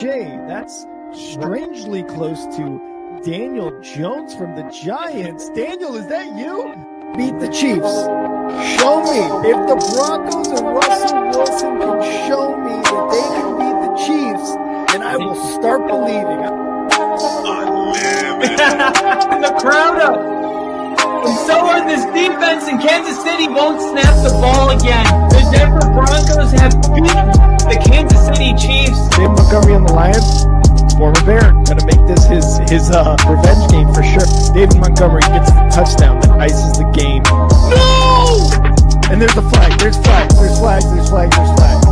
Jay, that's strangely close to Daniel Jones from the Giants. Daniel, is that you? Beat the Chiefs. Show me. If the Broncos and Russell Wilson can show me that they can beat the Chiefs, then I will start believing. The crowd up. And so are this defense, and Kansas City won't snap the ball again. The Denver Broncos have beaten the Kansas City Chiefs. David Montgomery on the Lions, former Bear, gonna make this his revenge game for sure. David Montgomery gets the touchdown that ices the game. No! And there's a flag. There's flags. There's flags. There's flags. There's flags.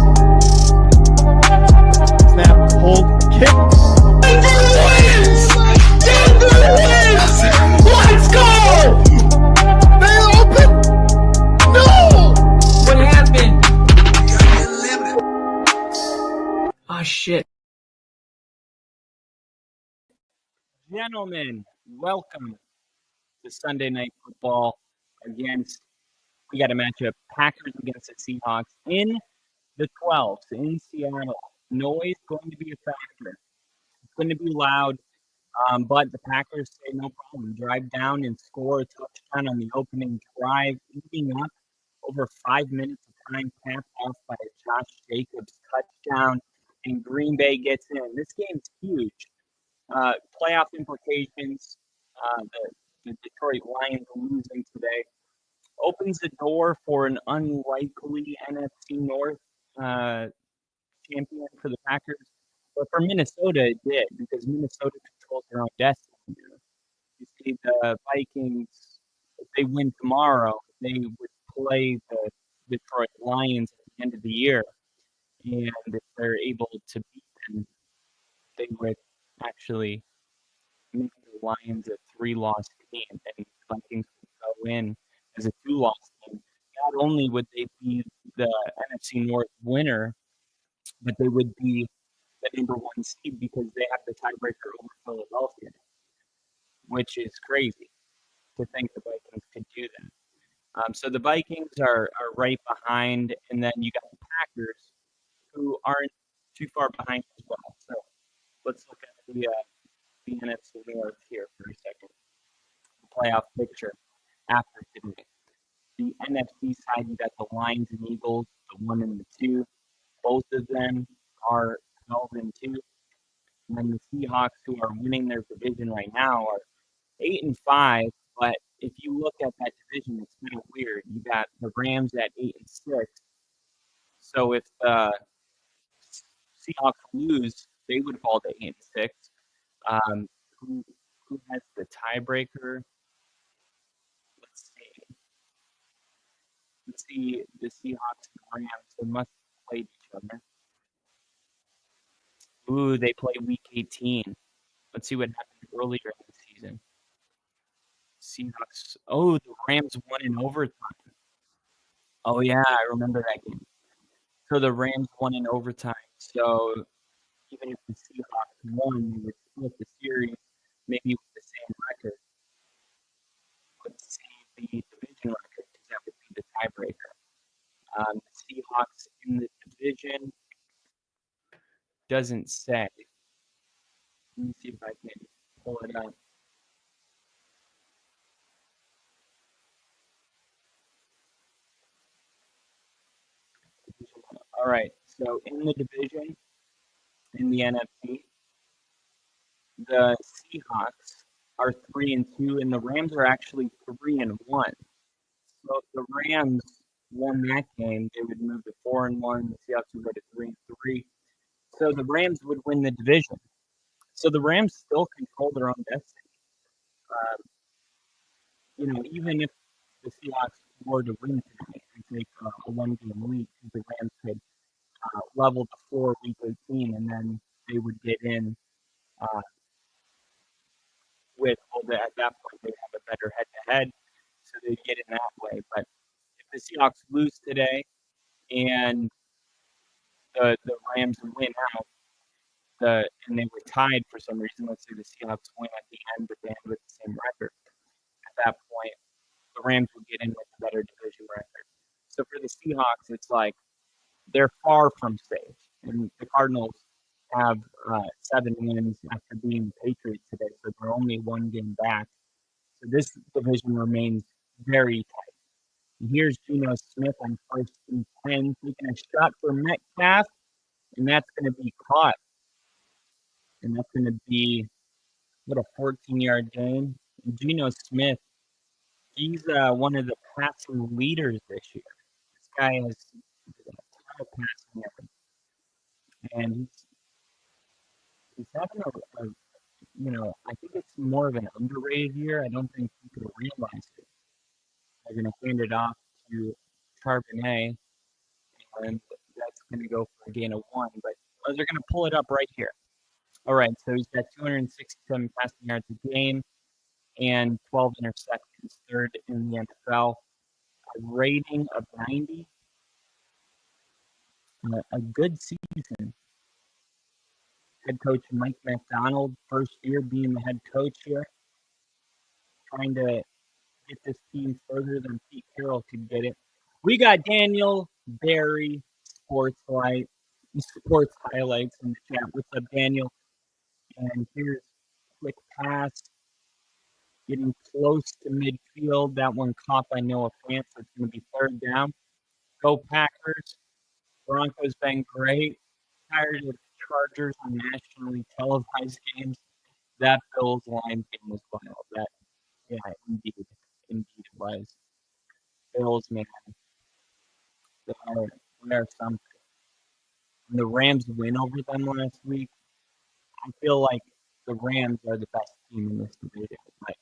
Snap, hold, kick. Denver wins! Denver wins! Let's go! They open. No! What happened? Oh shit. Gentlemen, welcome to Sunday Night Football we got a matchup, Packers against the Seahawks in the 12s in Seattle. Noise going to be a factor. It's going to be loud, but the Packers say no problem. Drive down and score a touchdown on the opening drive, eating up over 5 minutes of time, capped off by a Josh Jacobs touchdown, and Green Bay gets in. This game's huge. Playoff implications, the Detroit Lions losing today opens the door for an unlikely NFC North champion for the Packers. But for Minnesota, it did, because Minnesota controls their own destiny. You see, the Vikings, if they win tomorrow, they would play the Detroit Lions at the end of the year. And if they're able to beat them, they would actually make the Lions a 3-loss team, and the Vikings would go in as a 2-loss team. Not only would they be the NFC North winner, but they would be the number 1 seed because they have the tiebreaker over Philadelphia, which is crazy to think the Vikings could do that. So the Vikings are right behind, and then you got the Packers, who aren't too far behind as well. So let's look at the NFC North here for a second. The playoff picture after today. The NFC side, you got the Lions and Eagles, the 1 and the 2. Both of them are 12-2. And then the Seahawks, who are winning their division right now, are 8-5. But if you look at that division, it's kind of weird. You got the Rams at 8-6. So if the Seahawks lose, they would fall to 8-6. Who has the tiebreaker? Let's see the Seahawks and Rams. They must have played each other. Ooh, they play Week 18. Let's see what happened earlier in the season. Seahawks. Oh, the Rams won in overtime. Oh yeah, I remember that game. So the Rams won in overtime. So even if the Seahawks won, they would split the series, maybe with the same record. Let's see the division record, because that would be the tiebreaker. The Seahawks in the division doesn't say. Let me see if I can pull it up. All right, so in the division, in the NFC, the Seahawks are 3-2, and the Rams are actually 3-1. So if the Rams won that game, they would move to 4-1. The Seahawks would go to 3-3. So the Rams would win the division. So the Rams still control their own destiny. Even if the Seahawks were to win tonight and take a 1-game lead, the Rams could level to 4 Week 18, and then they would get in at that point they'd have a better head-to-head, so they'd get in that way. But if the Seahawks lose today and the Rams win out, and they were tied for some reason, let's say the Seahawks win at the end, but they end with the same record, at that point, the Rams would get in with a better division record. So for the Seahawks, it's like they're far from safe. And the Cardinals, have 7 wins after being the Patriots today, so they're only 1 game back. So this division remains very tight. And here's Geno Smith on 1st and 10, taking a shot for Metcalf, and that's going to be caught. And that's going to be, what, a 14-yard gain? And Geno Smith, he's one of the passing leaders this year. This guy has a ton of passing yards, and he's having I think it's more of an underrated year. I don't think people realize it. They're going to hand it off to Charbonnet, and that's going to go for a gain of 1. But they're going to pull it up right here. All right, so he's got 267 passing yards a game and 12 interceptions, 3rd in the NFL. A rating of 90. A good season. Head coach Mike McDonald, first year being the head coach here, trying to get this team further than Pete Carroll could get it. We got Daniel Barry, Sports Highlights in the chat. What's up, Daniel? And here's a quick pass, getting close to midfield. That one caught by Noah Fant, so it's going to be 3rd down. Go Packers. Broncos been great. Tired of Chargers on nationally televised games. That Bills Lions game was wild. Indeed it was. Bills, man, they are something. When the Rams win over them last week, I feel like the Rams are the best team in this division. Like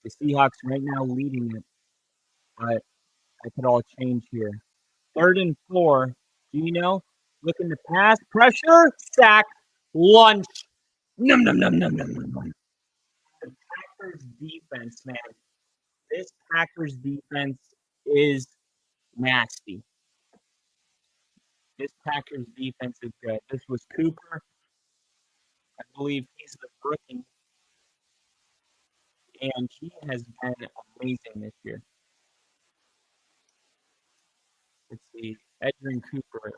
the Seahawks right now leading it, but that could all change here. 3rd and 4. Geno looking to pass, pressure, sack, lunch. Num num num num num num. The Packers defense, man. This Packers defense is nasty. This Packers defense is good. This was Cooper. I believe he's the rookie, and he has been amazing this year. Let's see. Edgerrin Cooper.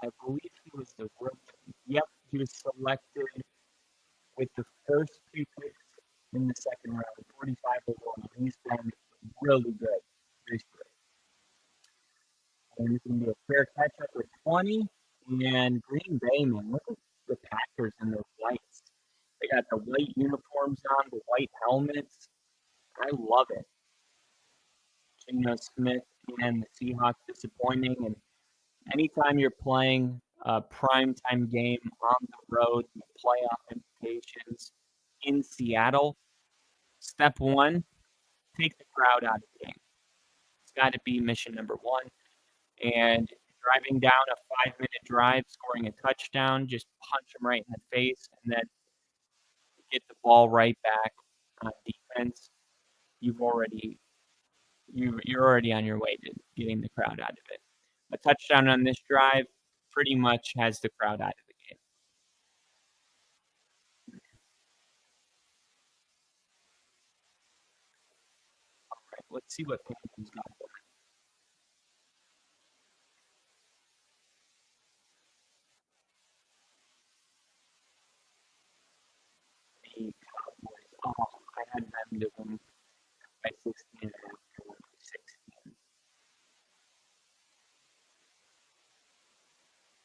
I believe he was the rookie. Yep, he was selected with the first 2 picks in the 2nd round, 45 overall. He's been really good this year. And it's going to be a fair catch-up with 20. And Green Bay, man, look at the Packers and their whites. They got the white uniforms on, the white helmets. I love it. Geno Smith and the Seahawks disappointing. And anytime you're playing a primetime game on the road, the playoff implications in Seattle, step 1, take the crowd out of the game. It's got to be mission number 1. And driving down a 5-minute drive, scoring a touchdown, just punch them right in the face, and then get the ball right back on defense. You're already on your way to getting the crowd out of it. A touchdown on this drive pretty much has the crowd out of the game. All right, let's see what Panthers got for the Cowboys. Oh, I had them to win by 16 after 16.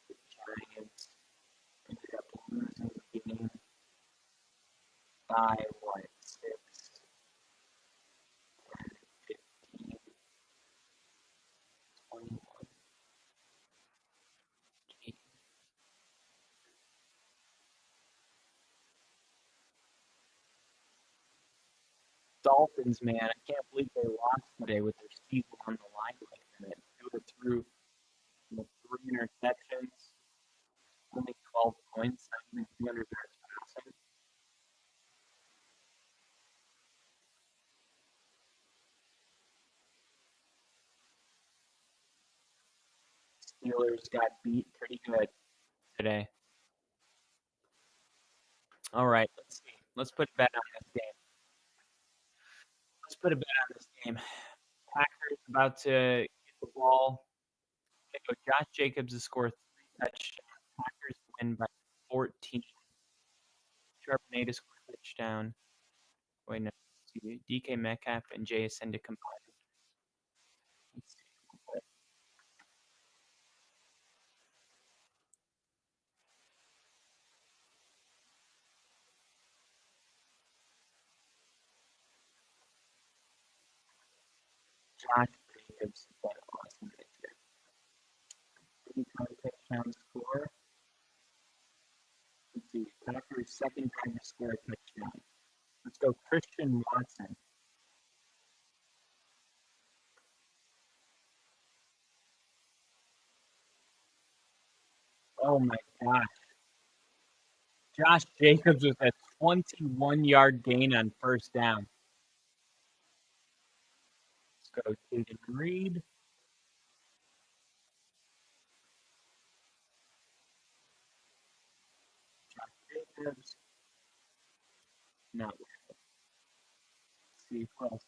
The Giants ended up losing the game by 6, 10, 15, 21. Dolphins, man, I can't believe they lost today with their season on the line like that. They threw 3 interceptions, only 12 points, not even 200 yards passing. Steelers got beat pretty good today. All right, let's see. Let's put a bet on this game. Packers about to get the ball. Josh Jacobs has scored 3 touchdowns Packers win by 14. Charbonnet to score a touchdown. Wait, no. DK Metcalf and JSN to combine. Let's see. Josh Jacobs got an awesome hit here. Anytime touchdown score. Let's see. Packers second time to score a touchdown. Let's go Christian Watson. Oh my gosh. Josh Jacobs with a 21-yard gain on first down. Let's go Jaden Reed. Josh Jacobs. Not worth it. Let's see who else.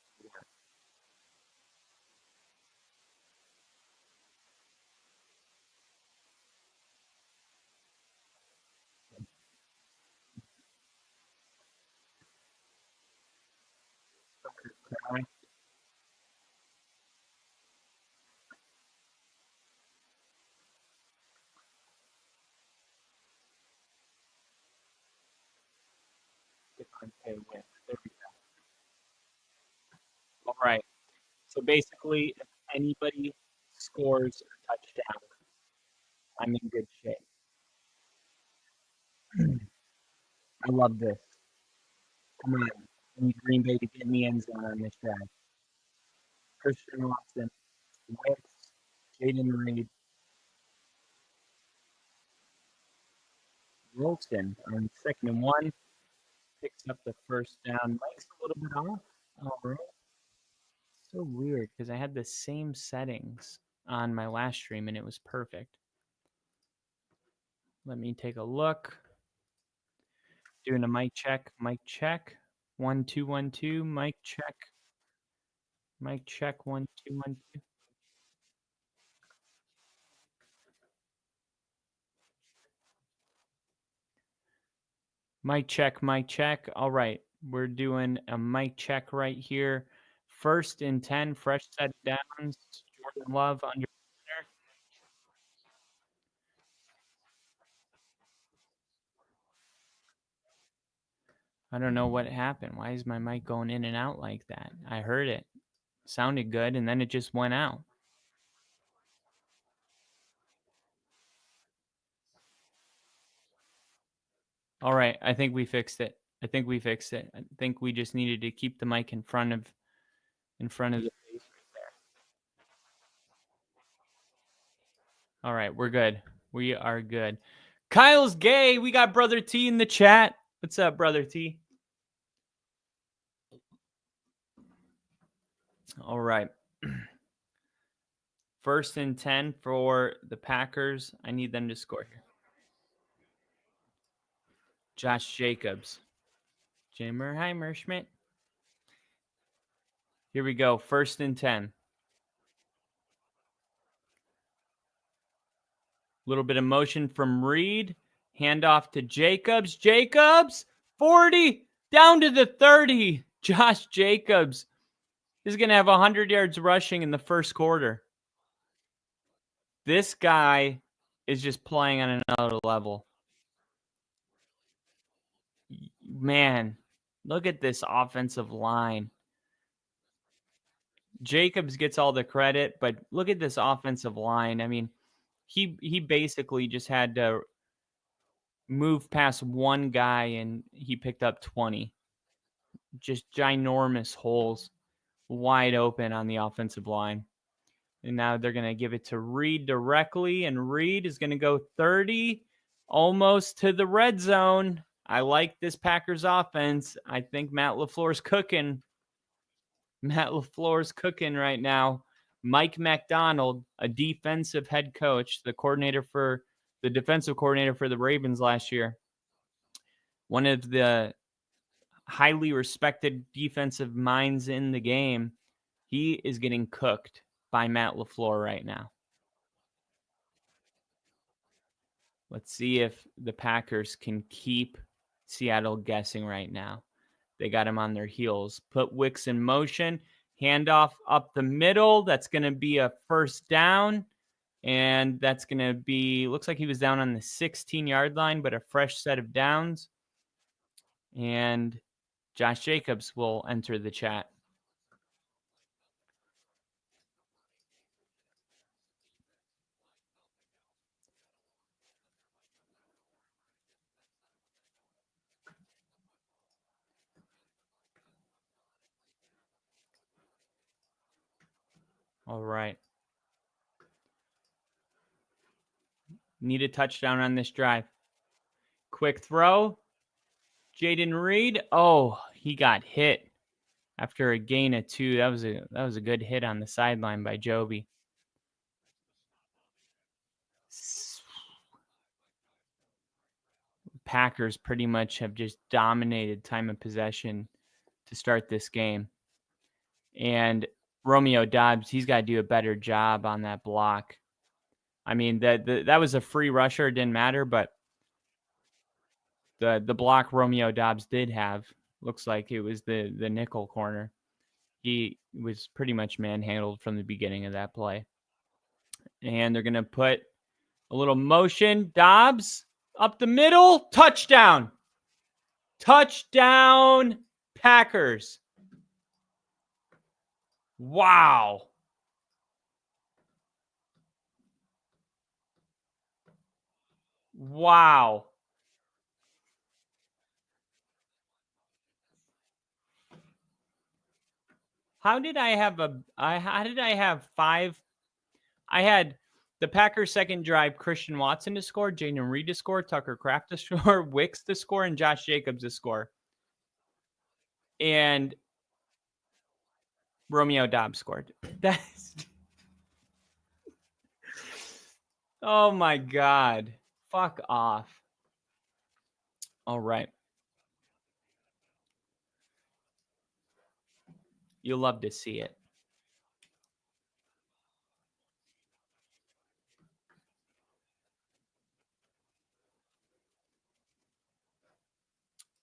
Cry. Okay, win. There we go. All right. So basically, if anybody scores a touchdown, I'm in good shape. I love this. Come on. I need Green Bay to get in the end zone on this drive. Christian Watson, Wicks, Jaden Reed, Wilson on 2nd and 1. Picks up the first down. Mike's a little bit off. All right. So weird because I had the same settings on my last stream and it was perfect. Let me take a look. Doing a mic check. Mic check. 1 2 1 2. Mic check. Mic check. 1 2 1 2. Mic check. Mic check. All right. We're doing a mic check right here. 1st and 10. Fresh set downs. Jordan Love under center. I don't know what happened. Why is my mic going in and out like that? I heard it. Sounded good, and then it just went out. All right. I think we fixed it. I think we just needed to keep the mic in front of the face right there. All right. We're good. We are good. Kyle's gay. We got Brother T in the chat. What's up, Brother T? All right. 1st and 10 for the Packers. I need them to score here. Josh Jacobs. Jamerheimer Schmidt. Here we go. 1st and 10. Little bit of motion from Reed. Handoff to Jacobs. Jacobs, 40, down to the 30. Josh Jacobs is going to have 100 yards rushing in the first quarter. This guy is just playing on another level. Man, look at this offensive line. Jacobs gets all the credit, but look at this offensive line. I mean, he basically just had to move past one guy and he picked up 20. Just ginormous holes wide open on the offensive line. And now they're going to give it to Reed directly, and Reed is going to go 30, almost to the red zone. I like this Packers offense. I think Matt LaFleur's cooking. Matt LaFleur's cooking right now. Mike McDonald, a defensive head coach, the defensive coordinator for the Ravens last year. One of the highly respected defensive minds in the game. He is getting cooked by Matt LaFleur right now. Let's see if the Packers can keep Seattle guessing right now. They got him on their heels. Put Wicks in motion. Handoff up the middle. That's going to be a first down. And that's going to be, looks like he was down on the 16-yard line, but a fresh set of downs. And Josh Jacobs will enter the chat. All right. Need a touchdown on this drive. Quick throw. Jaden Reed. Oh, he got hit after a gain of 2. That was a good hit on the sideline by Joby. Packers pretty much have just dominated time of possession to start this game. And Romeo Doubs, he's got to do a better job on that block. I mean, that was a free rusher. It didn't matter, but the block Romeo Doubs did have, looks like it was the nickel corner. He was pretty much manhandled from the beginning of that play. And they're going to put a little motion. Doubs up the middle. Touchdown. Touchdown, Packers. Wow. Wow. How did I have 5? I had the Packers' second drive, Christian Watson to score, Jaden Reed to score, Tucker Kraft to score, Wicks to score, and Josh Jacobs to score. And Romeo Doubs scored. That's oh my God. Fuck off. All right. You'll love to see it.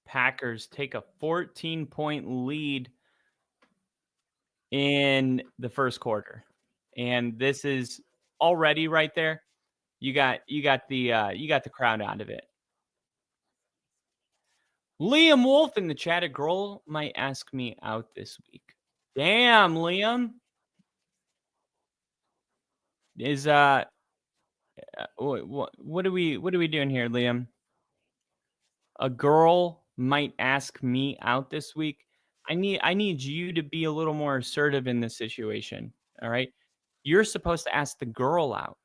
Packers take a 14-point lead in the first quarter. And this is already right there. You got the crowd out of it. Liam Wolf in the chat, a girl might ask me out this week. Damn, Liam. Is what are we doing here, Liam? A girl might ask me out this week. I need you to be a little more assertive in this situation. All right. You're supposed to ask the girl out.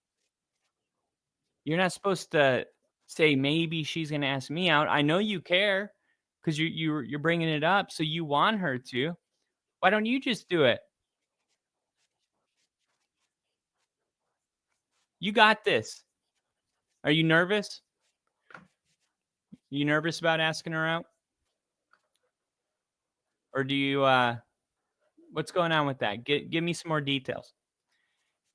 You're not supposed to say maybe she's going to ask me out. I know you care because you're bringing it up, so you want her to. Why don't you just do it? You got this. Are you nervous? You nervous about asking her out? Or do you what's going on with that? Give me some more details.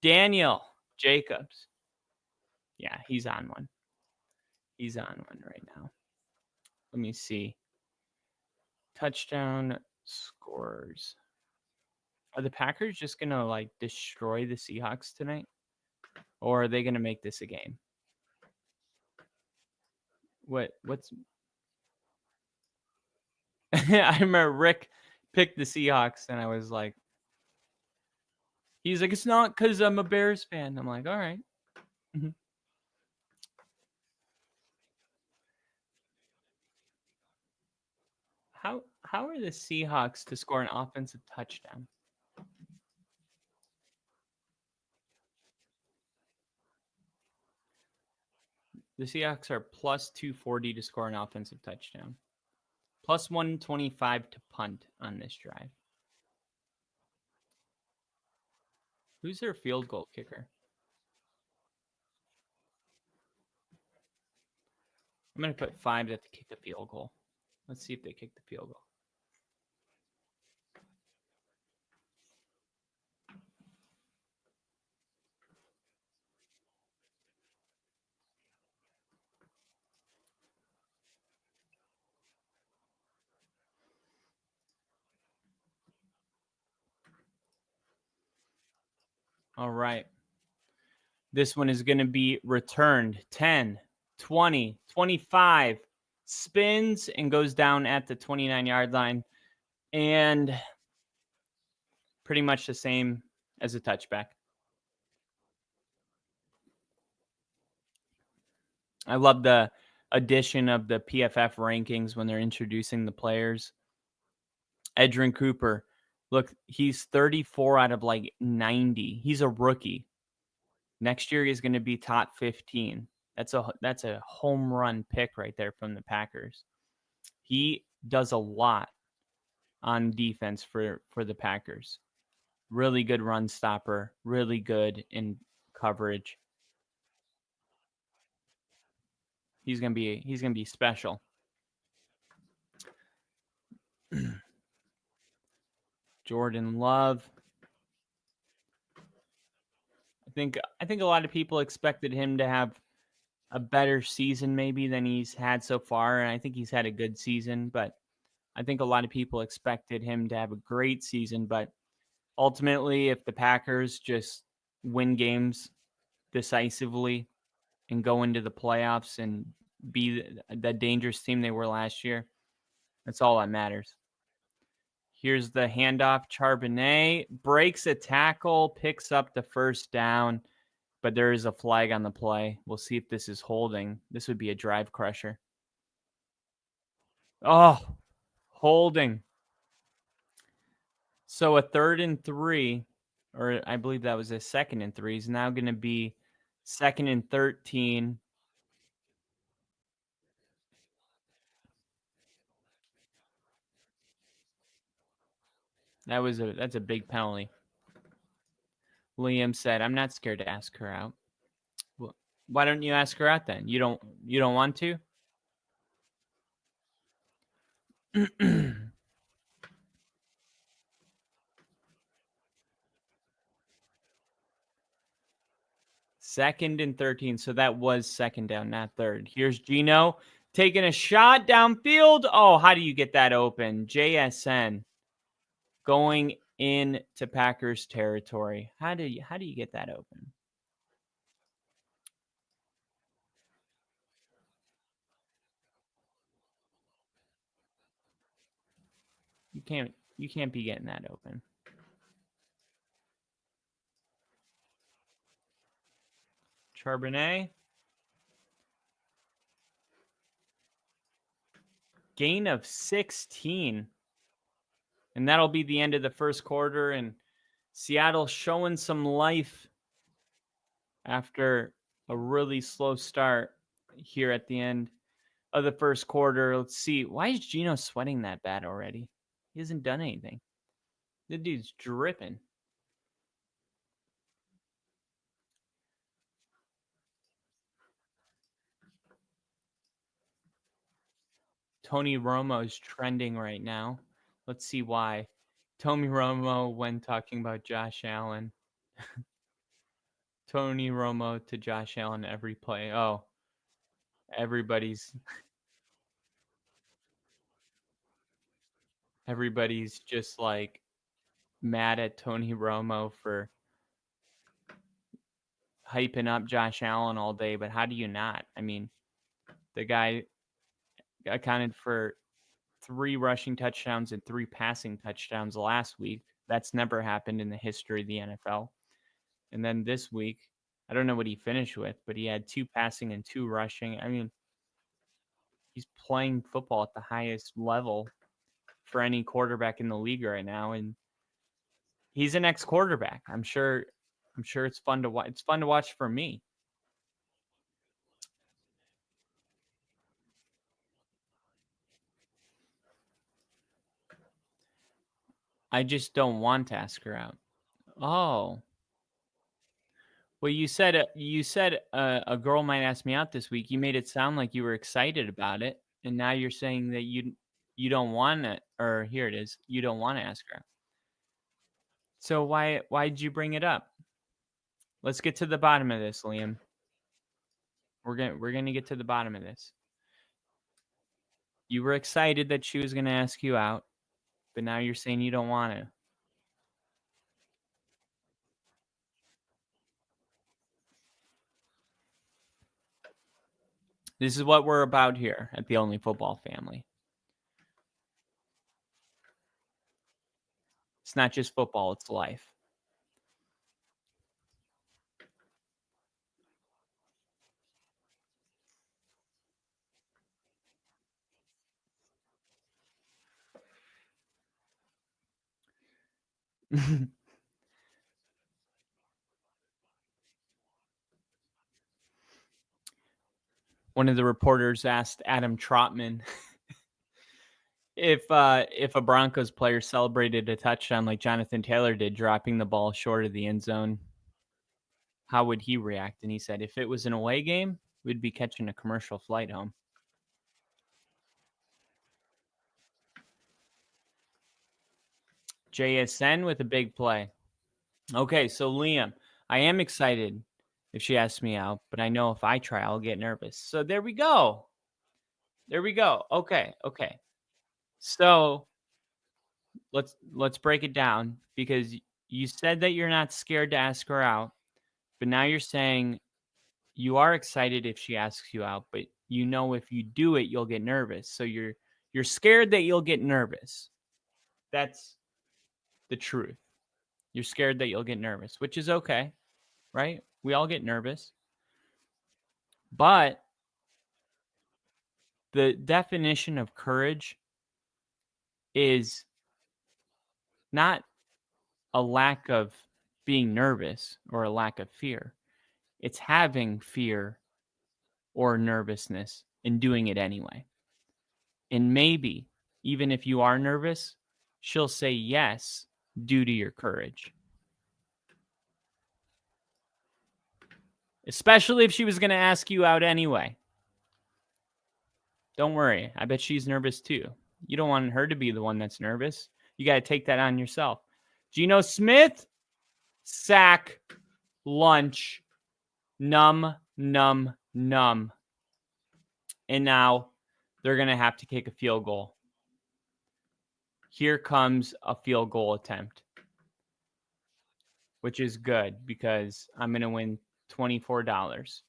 Daniel Jacobs. Yeah, he's on one. He's on one right now. Let me see. Touchdown scores. Are the Packers just going to like destroy the Seahawks tonight? Or are they going to make this a game? What's I remember Rick picked the Seahawks and I was like, he's like, it's not because I'm a Bears fan. I'm like, all right. How are the Seahawks to score an offensive touchdown? The Seahawks are plus 240 to score an offensive touchdown. Plus 125 to punt on this drive. Who's their field goal kicker? I'm going to put 5 to kick the field goal. Let's see if they kick the field goal. All right. This one is going to be returned 10, 20, 25, spins and goes down at the 29-yard line. And pretty much the same as a touchback. I love the addition of the PFF rankings when they're introducing the players. Edgerrin Cooper, look, he's 34 out of like 90. He's a rookie. Next year he's going to be top 15. That's a home run pick right there from the Packers. He does a lot on defense for the Packers. Really good run stopper, really good in coverage. He's going to be special. Jordan Love. I think a lot of people expected him to have a better season maybe than he's had so far, and I think he's had a good season, but I think a lot of people expected him to have a great season, but ultimately if the Packers just win games decisively and go into the playoffs and be the dangerous team they were last year, that's all that matters. Here's the handoff. Charbonnet breaks a tackle, picks up the first down, but there is a flag on the play. We'll see if this is holding. This would be a drive crusher. Oh, holding. So a 3rd and 3, or I believe that was a 2nd and 3, is now going to be 2nd and 13. That's a big penalty. Liam said, "I'm not scared to ask her out." Well, why don't you ask her out then? You don't want to? Second and 13. So that was second down, not third. Here's Geno taking a shot downfield. Oh, how do you get that open? JSN going into Packers territory. How do you get that open? You can't be getting that open. Charbonnet. Gain of 16. And that'll be the end of the first quarter. And Seattle showing some life after a really slow start here at the end of the first quarter. Let's see. Why is Geno sweating that bad already? He hasn't done anything. The dude's dripping. Tony Romo is trending right now. Let's see why. Tony Romo when talking about Josh Allen. Tony Romo to Josh Allen every play. Oh, everybody's just like mad at Tony Romo for hyping up Josh Allen all day, but how do you not? I mean, the guy accounted for 3 rushing touchdowns and 3 passing touchdowns last week. That's never happened in the history of the NFL. And then this week, I don't know what he finished with, but he had 2 passing and 2 rushing. I mean, he's playing football at the highest level for any quarterback in the league right now, and he's an ex-quarterback. I'm sure it's fun to watch. It's fun to watch for me. I just don't want to ask her out. Oh. Well, you said a girl might ask me out this week. You made it sound like you were excited about it, and now you're saying that you don't want to, or here it is, you don't want to ask her out. So why did you bring it up? Let's get to the bottom of this, Liam. We're gonna get to the bottom of this. You were excited that she was gonna ask you out, but now you're saying you don't want to. This is what we're about here at the Only Football Family. It's not just football, it's life. One of the reporters asked Adam Trotman if a Broncos player celebrated a touchdown like Jonathan Taylor did, dropping the ball short of the end zone, how would he react? And he said, if it was an away game, we'd be catching a commercial flight home. JSN with a big play. Okay, so Liam, I am excited if she asks me out, but I know if I try, I'll get nervous. So there we go. Okay. So let's break it down, because you said that you're not scared to ask her out, but now you're saying you are excited if she asks you out, but you know if you do it, you'll get nervous. So you're scared that you'll get nervous. That's the truth. You're scared that you'll get nervous, which is okay, right? We all get nervous. But the definition of courage is not a lack of being nervous or a lack of fear. It's having fear or nervousness and doing it anyway. And maybe, even if you are nervous, she'll say yes due to your courage. Especially if she was going to ask you out anyway. Don't worry. I bet she's nervous too. You don't want her to be the one that's nervous. You got to take that on yourself. Geno Smith, sack, lunch, numb. And now they're going to have to kick a field goal. Here comes a field goal attempt, which is good because I'm going to win $24.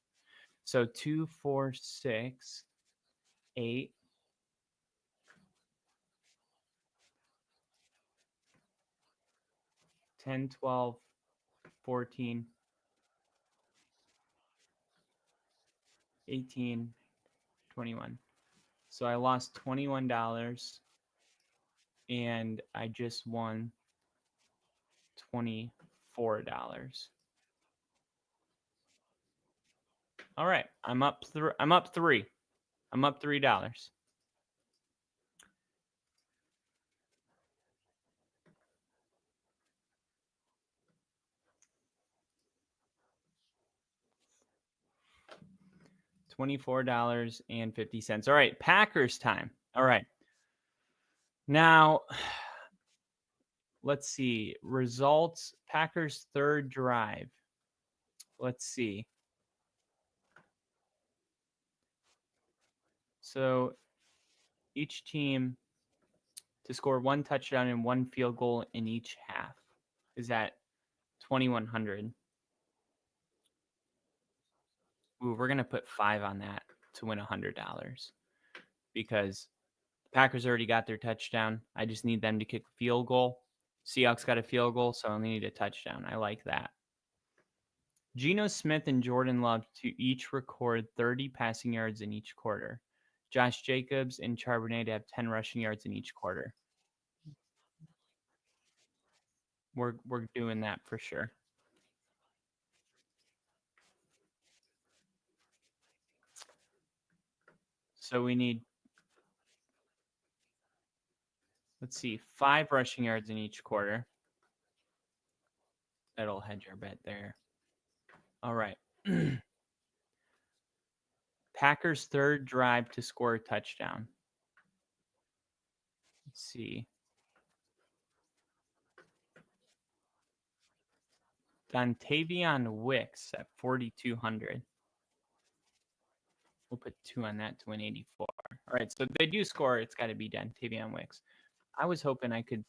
So 2, 4, 6, 8, 10, 12, 14, 18, 21. So I lost $21 and I just won $24. All right, I'm up 3. I'm up $3. $24.50. All right, Packers time. All right. Now, let's see. Results, Packers' third drive. Let's see. So each team to score 1 touchdown and 1 field goal in each half is at 2,100. Ooh, we're going to put 5 on that to win $100 because the Packers already got their touchdown. I just need them to kick a field goal. Seahawks got a field goal, so I only need a touchdown. I like that. Geno Smith and Jordan Love to each record 30 passing yards in each quarter. Josh Jacobs and Charbonnet to have 10 rushing yards in each quarter. We're doing that for sure. So we need, let's see, 5 rushing yards in each quarter. That'll hedge our bet there. All right. Packers' third drive to score a touchdown. Let's see. Dontavion Wicks at 4,200. We'll put 2 on that to win 84. All right, so they do score. It's got to be Dontavion Wicks. I was hoping I could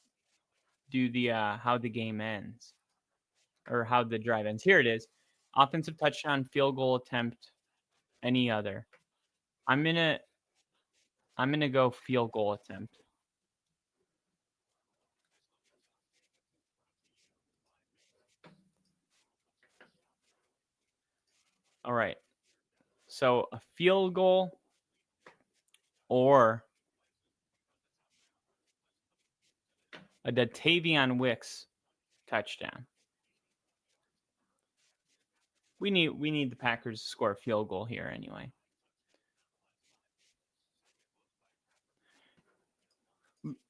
do the how the game ends or how the drive ends. Here it is. Offensive touchdown, field goal attempt, any other. I'm gonna go field goal attempt. All right. So a field goal or a Datavion Wicks touchdown. We need the Packers to score a field goal here anyway.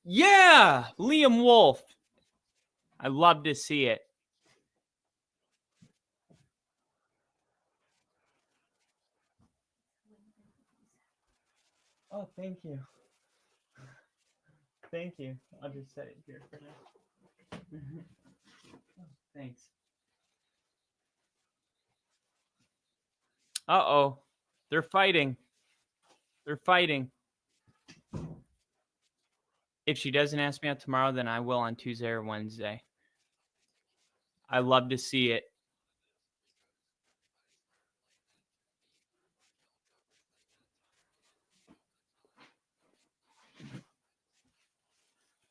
Yeah, Liam Wolf. I love to see it. Oh, thank you. Thank you. I'll just set it here for now. Thanks. Uh-oh. They're fighting. They're fighting. If she doesn't ask me out tomorrow, then I will on Tuesday or Wednesday. I love to see it.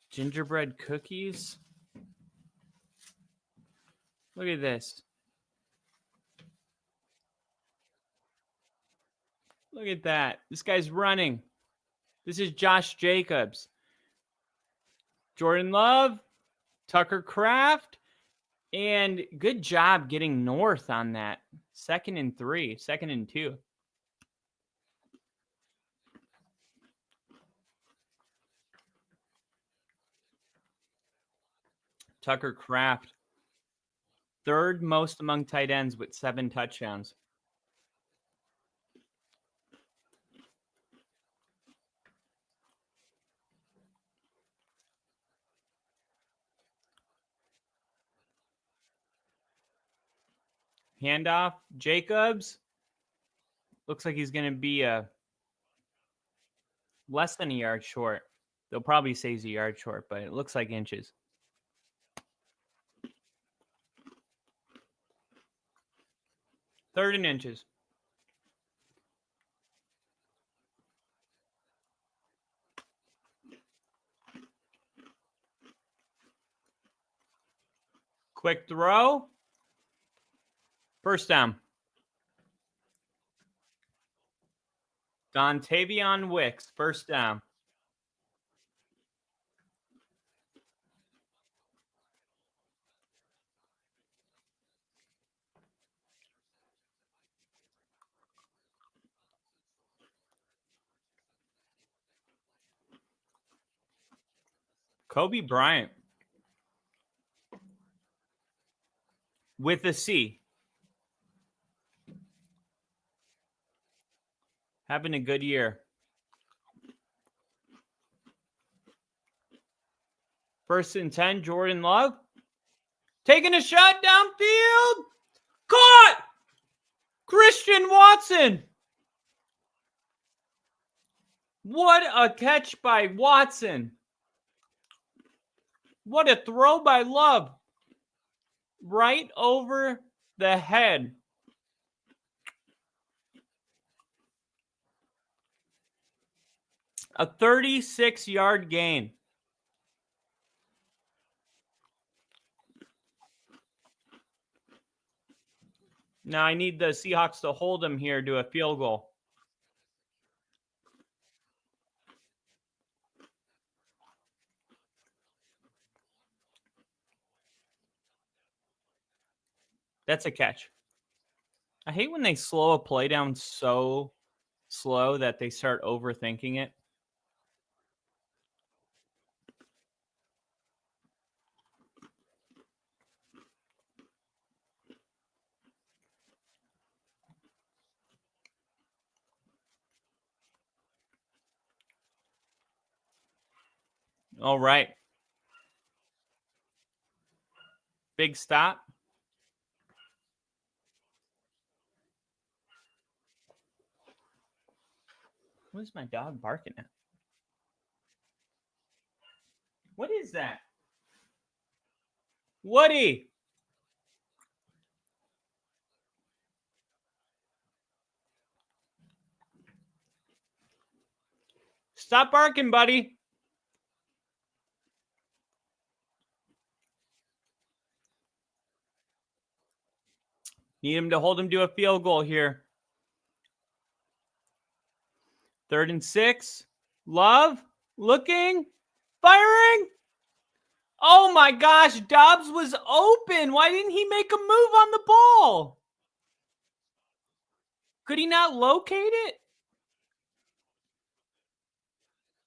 Gingerbread cookies. Look at this. Look at that. This guy's running. This is Josh Jacobs. Jordan Love, Tucker Kraft, and good job getting north on that. 2nd and 3, 2nd and 2. Tucker Kraft, 3rd most among tight ends with 7 touchdowns. Handoff, Jacobs. Looks like he's going to be less than a yard short. They'll probably say he's a yard short, but it looks like inches. Third and inches. Quick throw. First down. Dontavion Wicks, first down. Kobe Bryant with a C. Having a good year. First and 10, Jordan Love. Taking a shot downfield. Caught! Christian Watson. What a catch by Watson. What a throw by Love. Right over the head. A 36-yard gain. Now I need the Seahawks to hold him here to a field goal. That's a catch. I hate when they slow a play down so slow that they start overthinking it. All right. Big stop. What is my dog barking at? What is that? Woody! Stop barking, buddy. Need him to hold him to a field goal here. 3rd and 6. Love. Looking. Firing. Oh my gosh. Dobbs was open. Why didn't he make a move on the ball? Could he not locate it?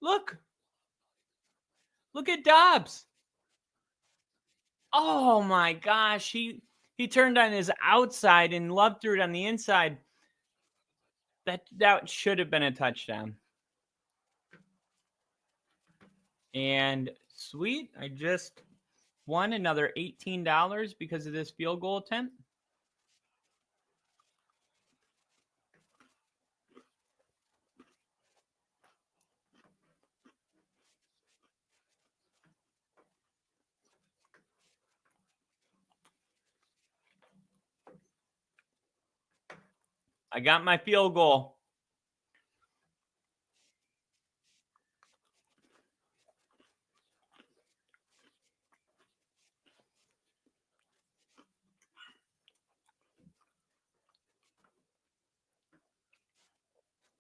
Look. Look at Dobbs. Oh my gosh. He turned on his outside and Love threw it on the inside. That should have been a touchdown. And sweet, I just won another $18 because of this field goal attempt. I got my field goal.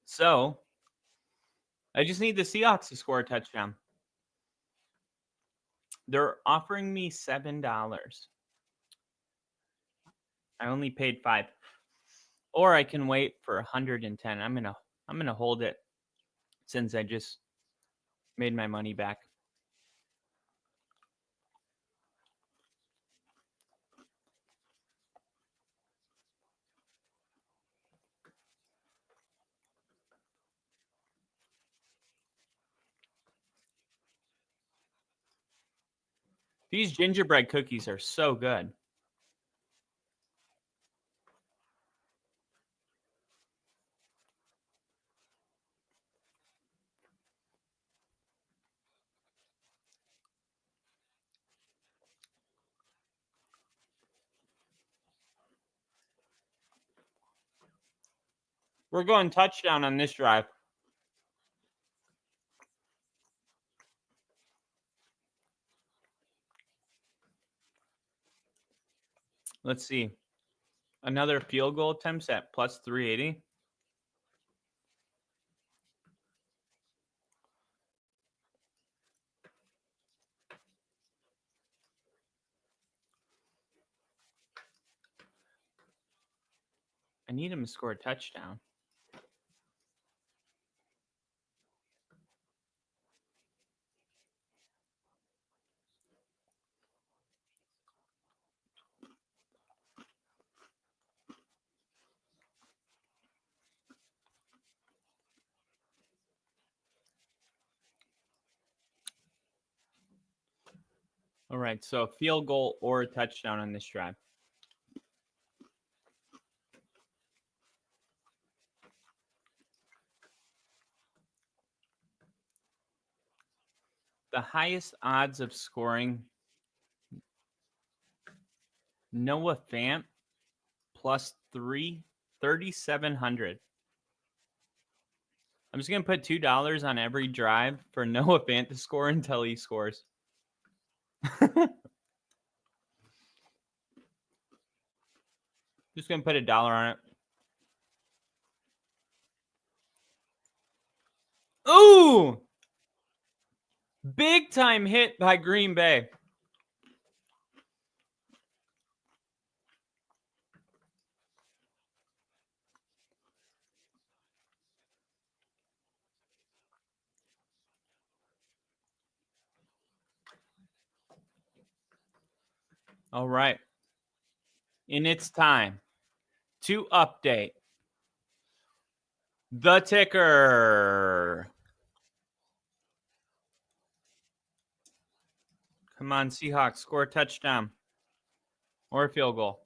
So, I just need the Seahawks to score a touchdown. They're offering me $7. I only paid $5. Or I can wait for 110. I'm gonna hold it since I just made my money back. These gingerbread cookies are so good. We're going touchdown on this drive. Let's see. Another field goal attempts at plus 380. I need him to score a touchdown. All right, so a field goal or a touchdown on this drive. The highest odds of scoring, Noah Fant plus 3,700. I'm just going to put $2 on every drive for Noah Fant to score until he scores. Just going to put $1 on it. Ooh! Big time hit by Green Bay. All right. And it's time to update the ticker. Come on, Seahawks, score a touchdown or a field goal.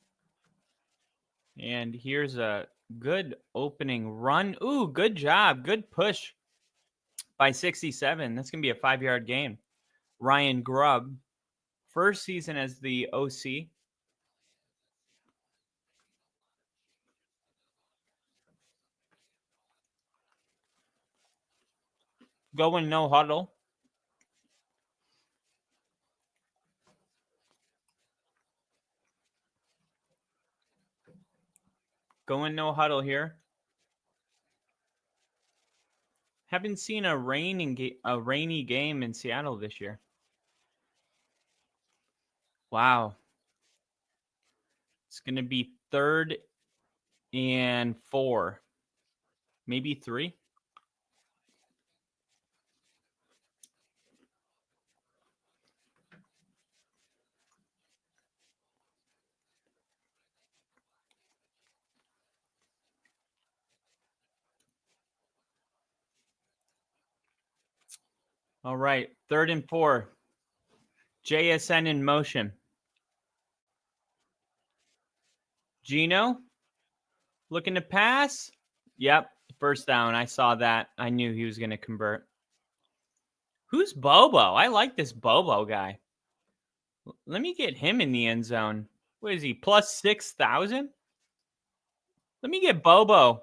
And here's a good opening run. Ooh, good job. Good push by 67. That's going to be a 5-yard gain. Ryan Grubb, first season as the OC. Going no huddle. Going no huddle here. Haven't seen a rainy game in Seattle this year. Wow. It's going to be 3rd and 4. Maybe 3. All right. 3rd and 4. JSN in motion. Geno looking to pass. Yep. First down. I saw that. I knew he was going to convert. Who's Bobo? I like this Bobo guy. Let me get him in the end zone. What is he? Plus 6,000? Let me get Bobo.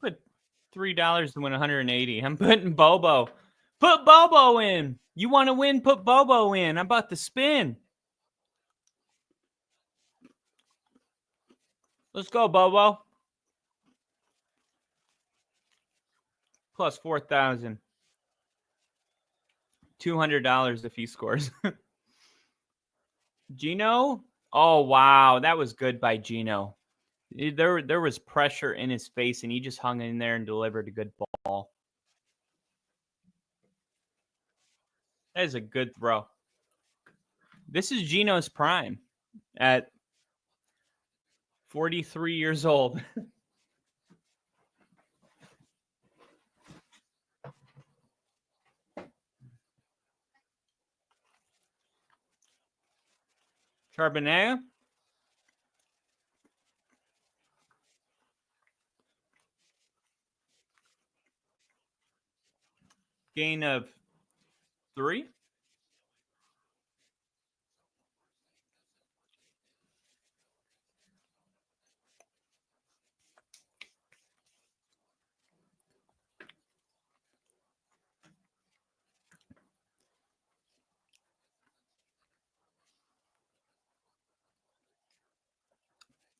Put $3 to win 180. I'm putting Bobo. Put Bobo in. You want to win? Put Bobo in. I'm about to spin. Let's go, Bobo. Plus 4,000. $200 if he scores. Geno? Oh, wow. That was good by Geno. There was pressure in his face, and he just hung in there and delivered a good ball. That is a good throw. This is Geno's prime at 43 years old. Charbonnet. Gain of 3.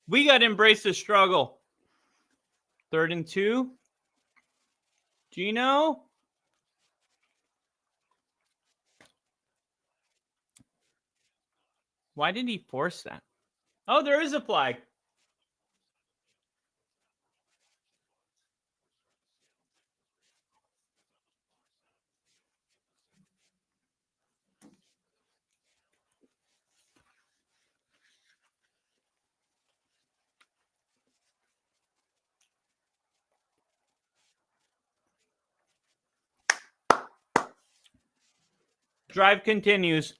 We got to embrace the struggle. 3rd and 2. Geno. Why did he force that? Oh, there is a flag. Drive continues.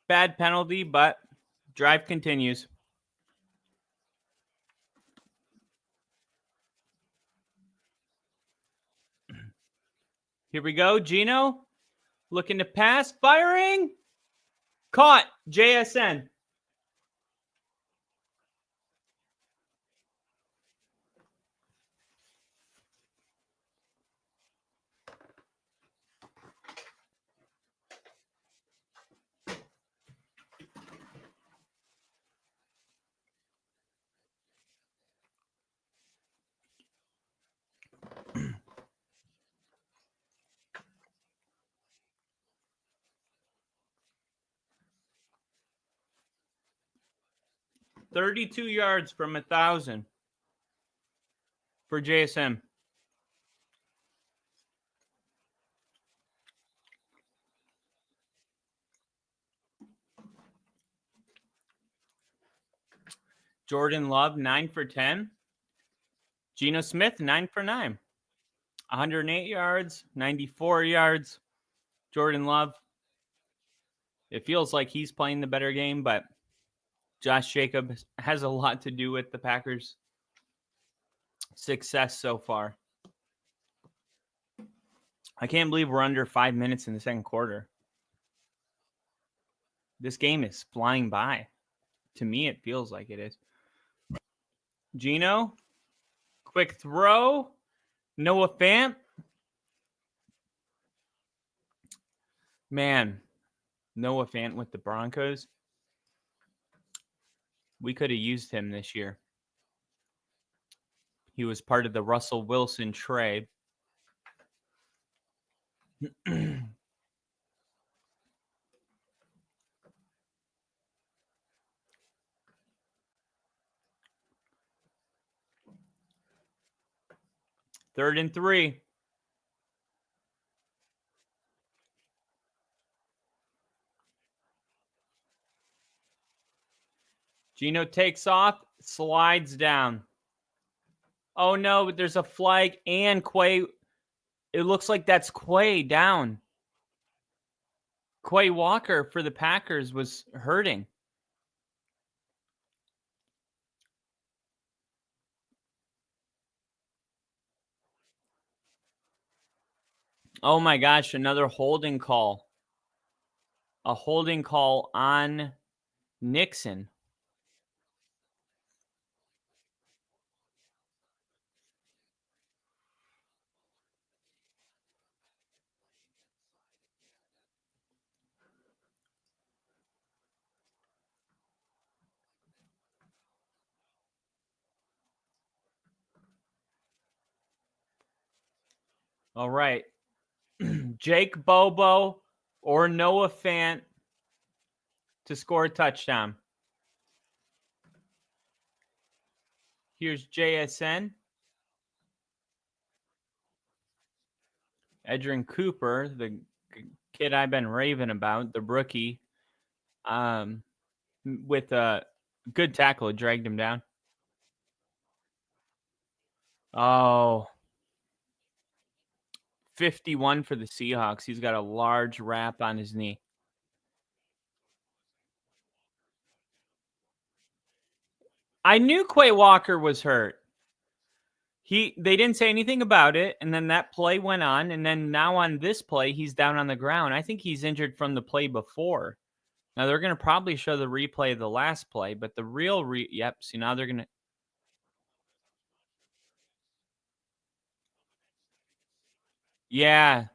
Bad penalty, but drive continues. Here we go. Geno looking to pass. Firing. Caught. JSN. $32 yards from 1,000 for JSM. Jordan Love, 9 for 10. Geno Smith, 9 for 9. 108 yards, 94 yards. Jordan Love It feels like he's playing the better game, but Josh Jacobs has a lot to do with the Packers' success so far. I can't believe we're under 5 minutes in the second quarter. This game is flying by. To me, it feels like it is. Geno, quick throw. Noah Fant. Man, Noah Fant with the Broncos. We could have used him this year. He was part of the Russell Wilson trade. Third and 3. Geno takes off, slides down. Oh no, but there's a flag and Quay. It looks like that's Quay down. Quay Walker for the Packers was hurting. Oh my gosh, another holding call. A holding call on Nixon. All right. Jake Bobo or Noah Fant to score a touchdown. Here's JSN. Edrin Cooper, the kid I've been raving about, the rookie, with a good tackle, dragged him down. Oh, 51 for the Seahawks. He's got a large wrap on his knee. I knew Quay Walker was hurt. They didn't say anything about it, and then that play went on, and then now on this play, he's down on the ground. I think he's injured from the play before. Now they're going to probably show the replay of the last play, but the real see, now they're going to. Yeah.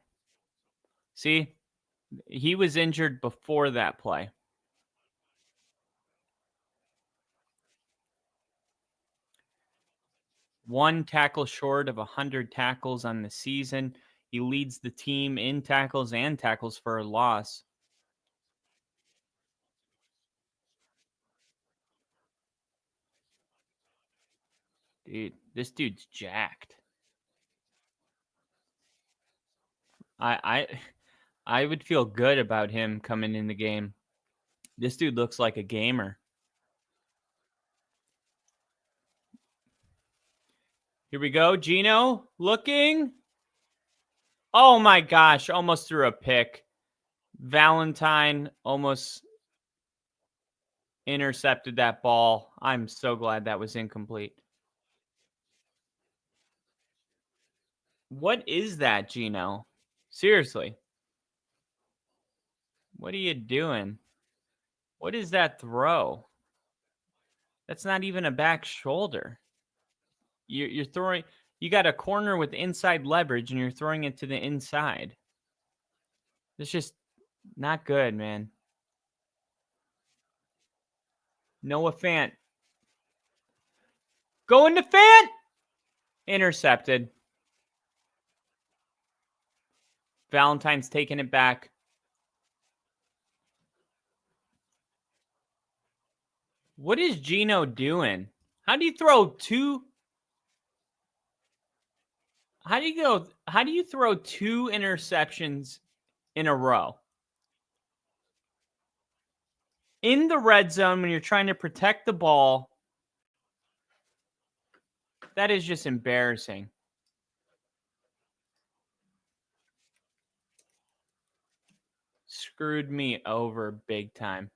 See, he was injured before that play. One tackle short of 100 tackles on the season. He leads the team in tackles and tackles for a loss. Dude, this dude's jacked. I would feel good about him coming in the game. This dude looks like a gamer. Here we go. Geno looking. Oh my gosh, almost threw a pick. Valentine almost intercepted that ball. I'm so glad that was incomplete. What is that, Geno? Seriously. What are you doing? What is that throw? That's not even a back shoulder. You're throwing. You got a corner with inside leverage, and you're throwing it to the inside. It's just not good, man. Noah Fant. Going to Fant. Intercepted. Valentine's taking it back. What is Geno doing? How do you throw two? How do you throw two interceptions in a row? In the red zone when you're trying to protect the ball. That is just embarrassing. screwed me over big time.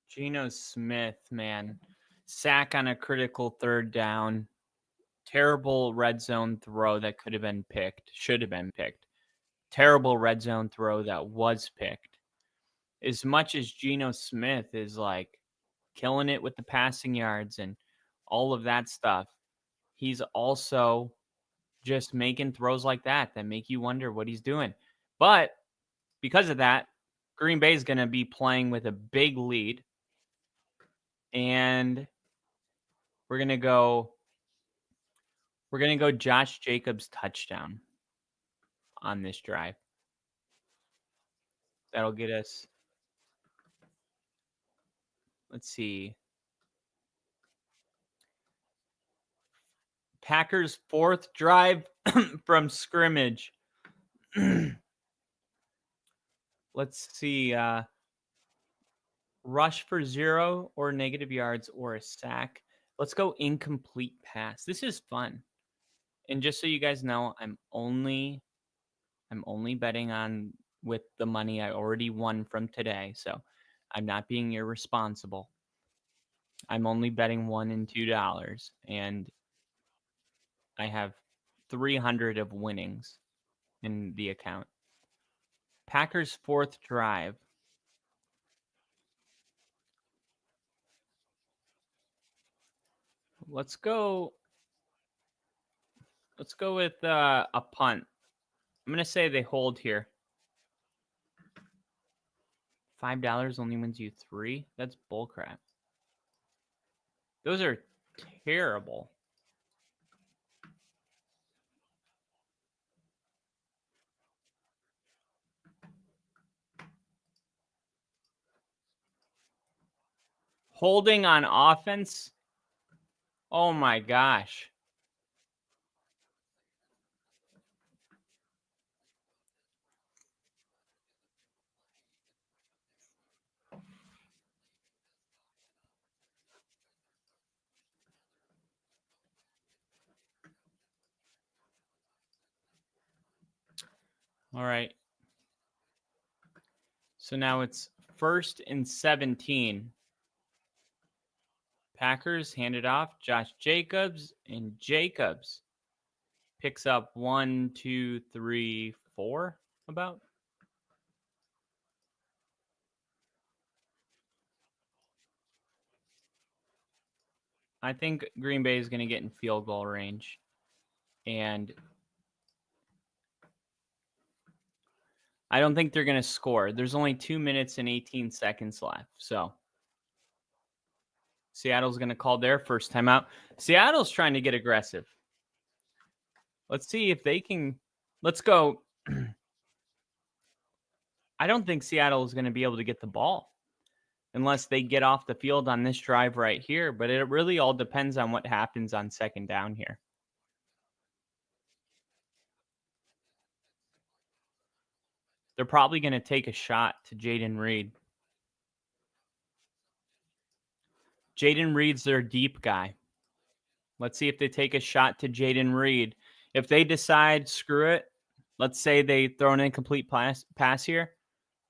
Geno Smith, man. Sack on a critical third down. Terrible red zone throw that could have been picked. Should have been picked. Terrible red zone throw that was picked. As much as Geno Smith is like killing it with the passing yards and all of that stuff, he's also just making throws like that make you wonder what he's doing. But because of that, Green Bay is going to be playing with a big lead. And we're going to go Josh Jacobs touchdown on this drive. That'll get us, let's see, Packers' fourth drive from scrimmage. Let's see, rush for 0 or negative yards or a sack. Let's go incomplete pass. This is fun. And just so you guys know, I'm only betting on with the money I already won from today. So I'm not being irresponsible. I'm only betting $1 and $2, and I have 300 of winnings in the account. Packers' fourth drive. Let's go with a punt. I'm going to say they hold here. $5 only wins you 3. That's bullcrap. Those are terrible. Holding on offense. Oh my gosh. All right. So now it's 1st and 17. Packers hand it off. Josh Jacobs, and Jacobs picks up 1, 2, 3, 4 about. I think Green Bay is going to get in field goal range. And I don't think they're going to score. There's only 2 minutes and 18 seconds left. So Seattle's going to call their first timeout. Seattle's trying to get aggressive. Let's see if they can. Let's go. I don't think Seattle is going to be able to get the ball unless they get off the field on this drive right here. But it really all depends on what happens on second down here. They're probably going to take a shot to Jaden Reed. Jaden Reed's their deep guy. Let's see if they take a shot to Jaden Reed. If they decide, screw it, let's say they throw an incomplete pass here,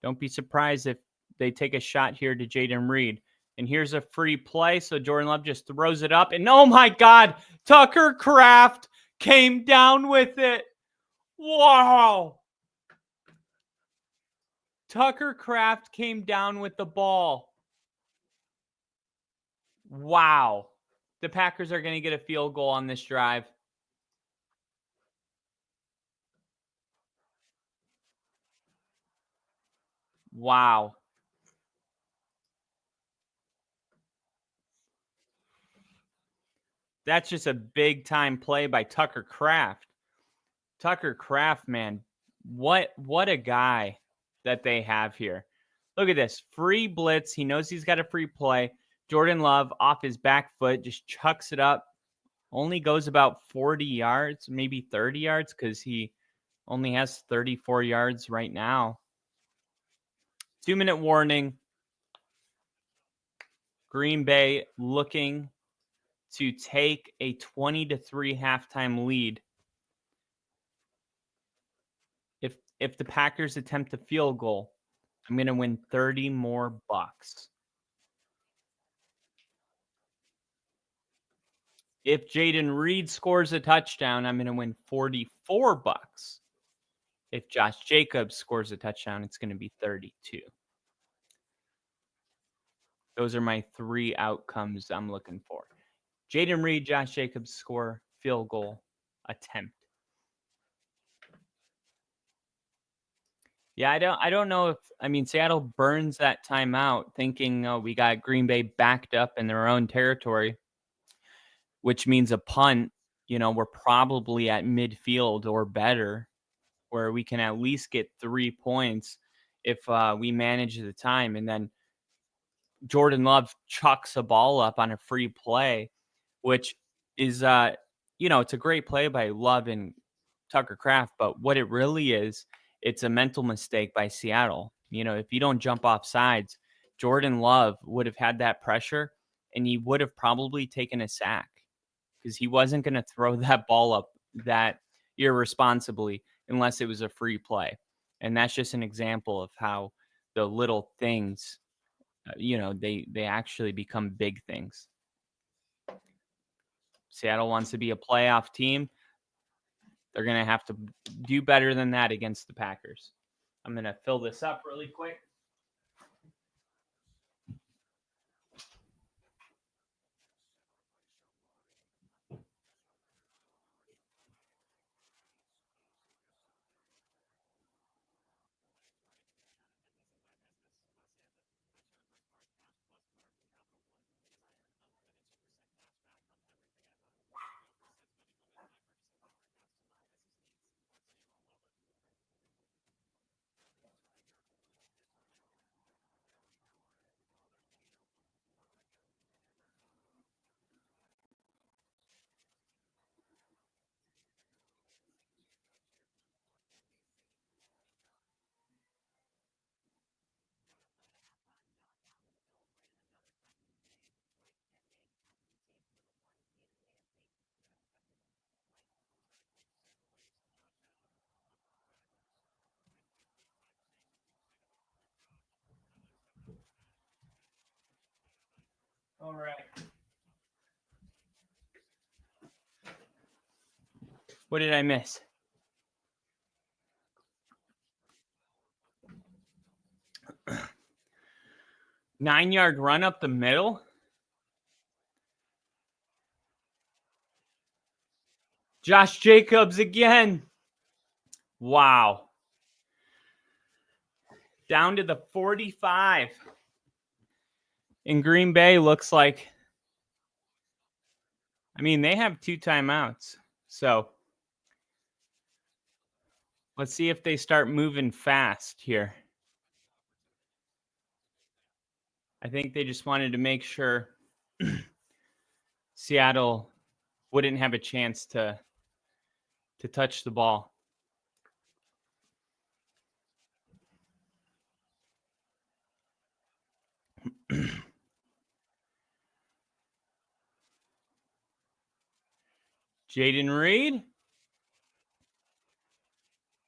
don't be surprised if they take a shot here to Jaden Reed. And here's a free play, so Jordan Love just throws it up. And oh my God, Tucker Kraft came down with it. Wow. Tucker Kraft came down with the ball. Wow. The Packers are going to get a field goal on this drive. Wow. That's just a big time play by Tucker Kraft. Tucker Kraft, man, what a guy that they have here. Look at this. Free blitz. He knows he's got a free play. Jordan Love off his back foot just chucks it up. Only goes about 40 yards, maybe 30 yards, because he only has 34 yards right now. 2-minute warning. Green Bay looking to take a 20-3 halftime lead. If the Packers attempt a field goal, I'm going to win 30 more bucks. If Jaden Reed scores a touchdown, I'm going to win 44 bucks. If Josh Jacobs scores a touchdown, it's going to be 32. Those are my 3 outcomes I'm looking for. Jaden Reed, Josh Jacobs score, field goal attempt. Yeah, I don't know if Seattle burns that timeout thinking we got Green Bay backed up in their own territory, which means a punt. We're probably at midfield or better, where we can at least get 3 points if we manage the time. And then Jordan Love chucks a ball up on a free play, which is, it's a great play by Love and Tucker Kraft. But what it really is, it's a mental mistake by Seattle. If you don't jump off sides, Jordan Love would have had that pressure and he would have probably taken a sack because he wasn't going to throw that ball up that irresponsibly unless it was a free play. And that's just an example of how the little things, they actually become big things. Seattle wants to be a playoff team. They're going to have to do better than that against the Packers. I'm going to fill this up really quick. All right. What did I miss? Nine-yard run up the middle? Josh Jacobs again. Wow. Down to the 45. And Green Bay looks like, they have 2 timeouts. So let's see if they start moving fast here. I think they just wanted to make sure Seattle wouldn't have a chance to touch the ball. Jaden Reed.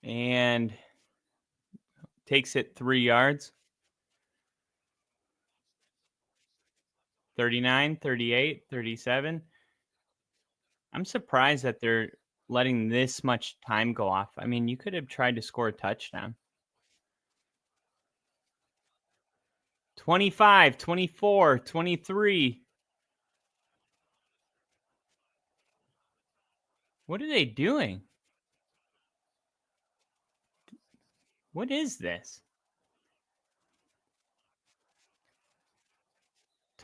And takes it 3 yards. 39, 38, 37. I'm surprised that they're letting this much time go off. You could have tried to score a touchdown. 25, 24, 23. What are they doing? What is this?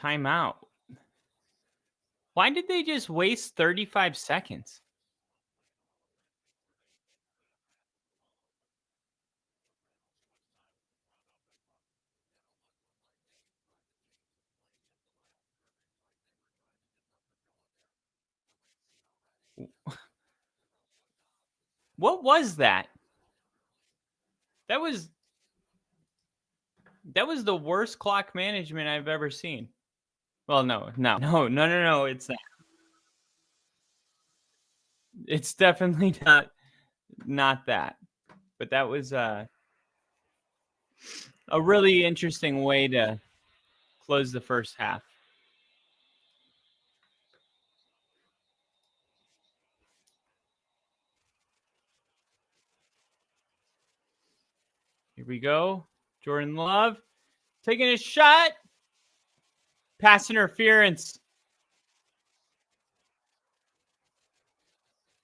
timeout. Why did they just waste 35 seconds? What was that? That was the worst clock management I've ever seen. Well, no. It's not. It's definitely not that. But that was a really interesting way to close the first half. Here we go. Jordan Love taking a shot. Pass interference.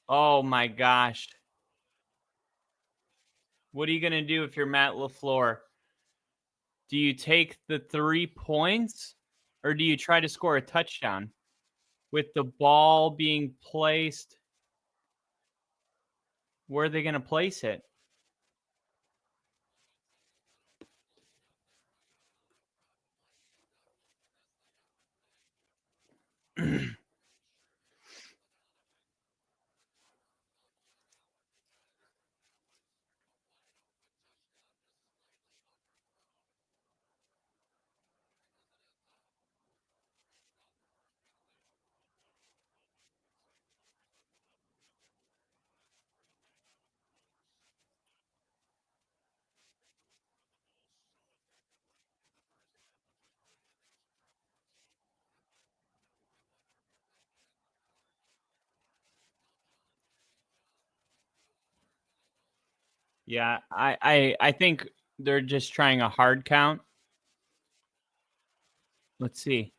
Oh my gosh. What are you going to do if you're Matt LaFleur? Do you take the 3 points or do you try to score a touchdown with the ball being placed? Where are they going to place it? Yeah, I think they're just trying a hard count. Let's see.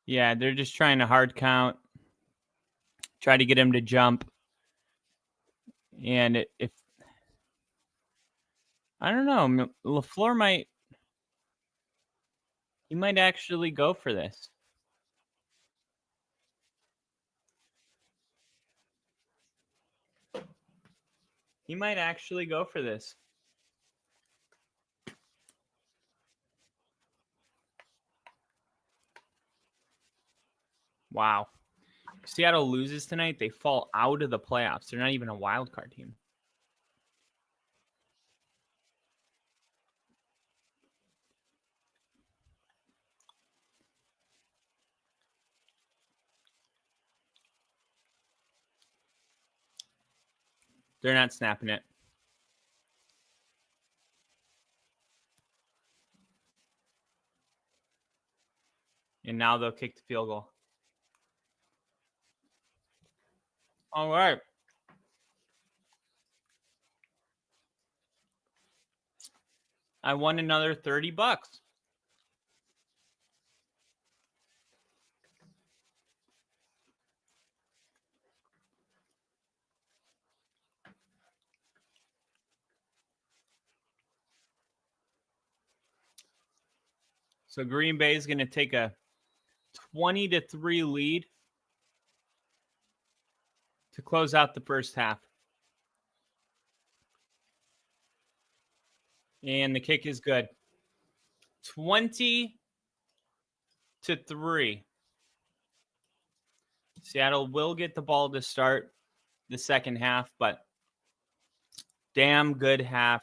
Yeah, they're just trying a hard count. Try to get him to jump. And if I don't know, LaFleur might actually go for this. He might actually go for this. Wow. If Seattle loses tonight, they fall out of the playoffs. They're not even a wild card team. They're not snapping it. And now they'll kick the field goal. All right. I won another $30. So Green Bay is going to take a 20-3 lead to close out the first half. And the kick is good. 20-3. Seattle will get the ball to start the second half, but damn good half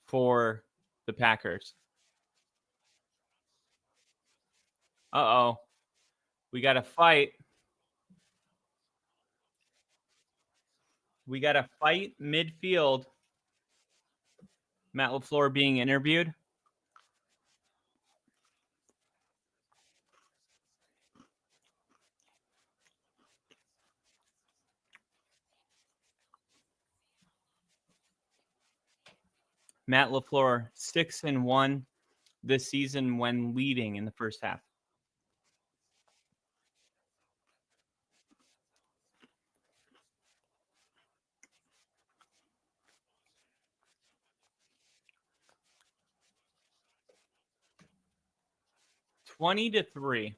for the Packers. Uh-oh. We got to fight. We got to fight midfield. Matt LaFleur being interviewed. Matt LaFleur 6-1 this season when leading in the first half. 20-3.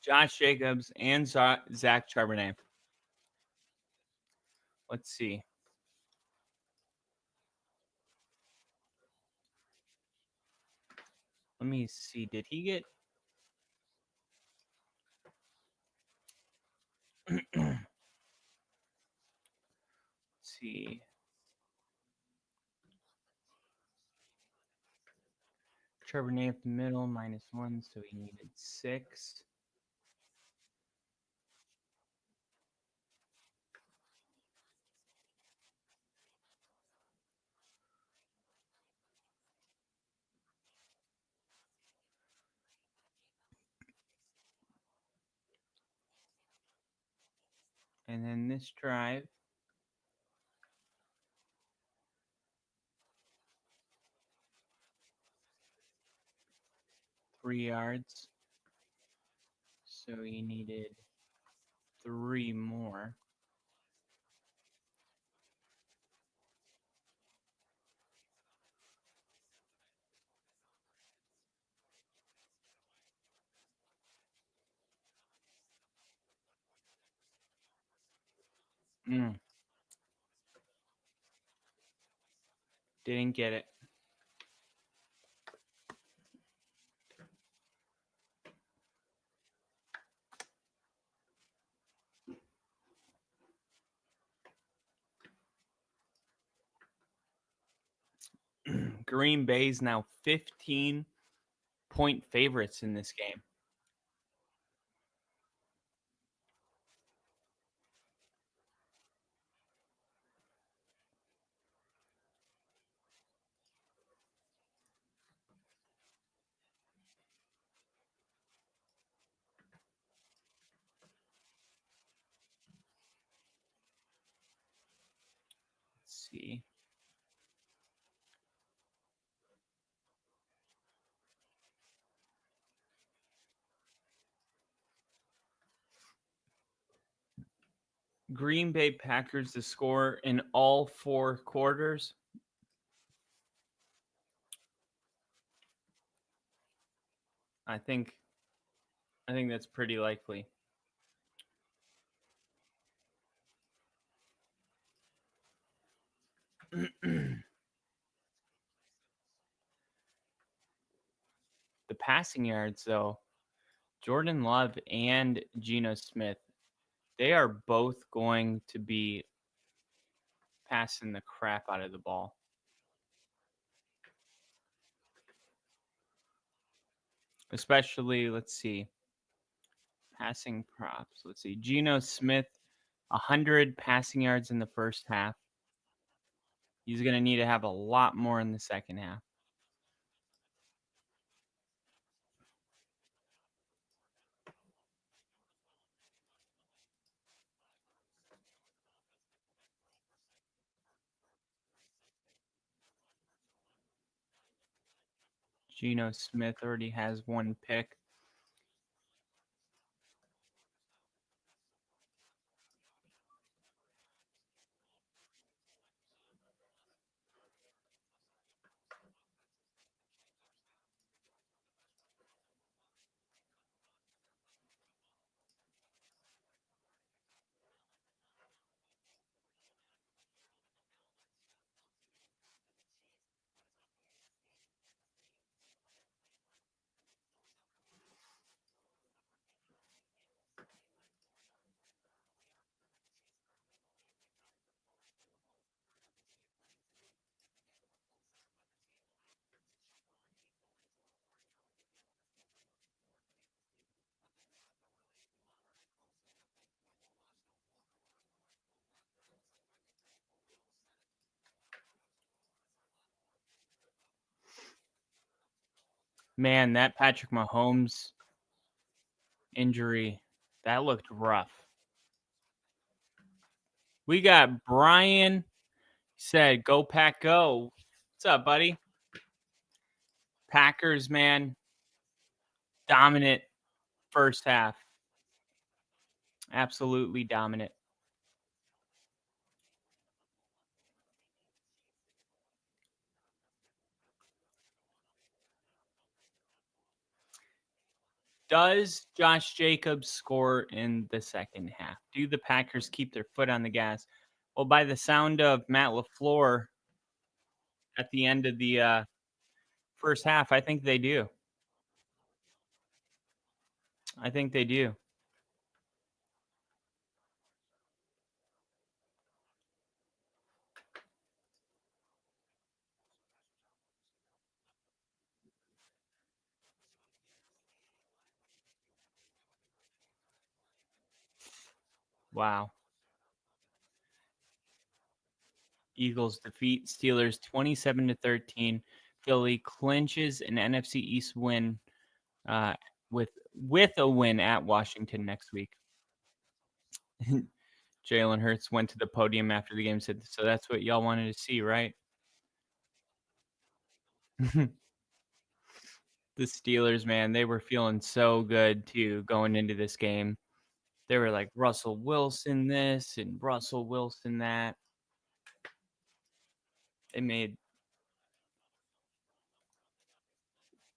Josh Jacobs and Zach Charbonnet. Let's see. Let me see. Did he get? Let's see. Charbonnet up the middle, -1, so he needed 6. And then this drive, 3 yards. So he needed 3 more. Didn't get it. Green Bay's now 15-point favorites in this game. Let's see. Green Bay Packers to score in all 4 quarters. I think that's pretty likely. The passing yards, though, Jordan Love and Geno Smith, they are both going to be passing the crap out of the ball. Especially, let's see, passing props. Let's see, Geno Smith, 100 passing yards in the first half. He's going to need to have a lot more in the second half. Geno Smith already has 1 pick. Man, that Patrick Mahomes injury, that looked rough. We got Brian said, "Go Pack, go." What's up, buddy? Packers, man, dominant first half. Absolutely dominant. Does Josh Jacobs score in the second half? Do the Packers keep their foot on the gas? Well, by the sound of Matt LaFleur at the end of the first half, I think they do. I think they do. Wow. Eagles defeat Steelers 27-13. Philly clinches an NFC East win uh, with a win at Washington next week. Jalen Hurts went to the podium after the game and said, "So that's what y'all wanted to see, right?" The Steelers, man, they were feeling so good too going into this game. They were like Russell Wilson this and Russell Wilson that. They made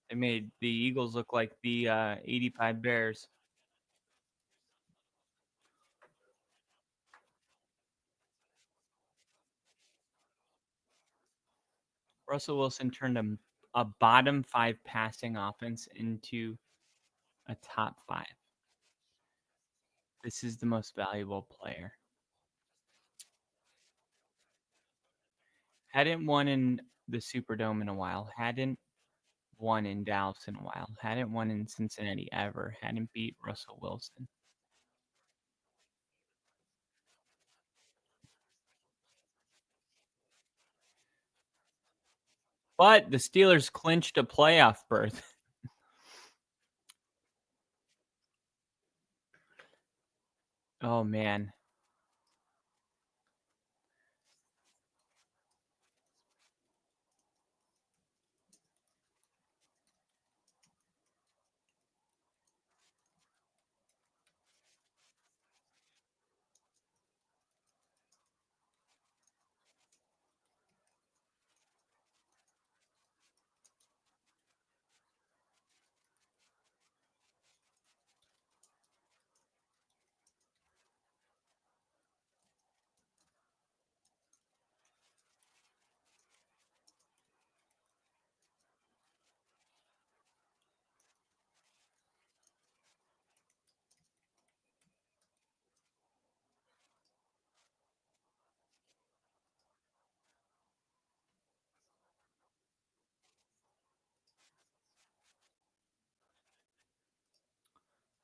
the Eagles look like the 85 Bears. Russell Wilson turned a bottom 5 passing offense into a top 5. This is the most valuable player. Hadn't won in the Superdome in a while. Hadn't won in Dallas in a while. Hadn't won in Cincinnati ever. Hadn't beat Russell Wilson. But the Steelers clinched a playoff berth. Oh, man.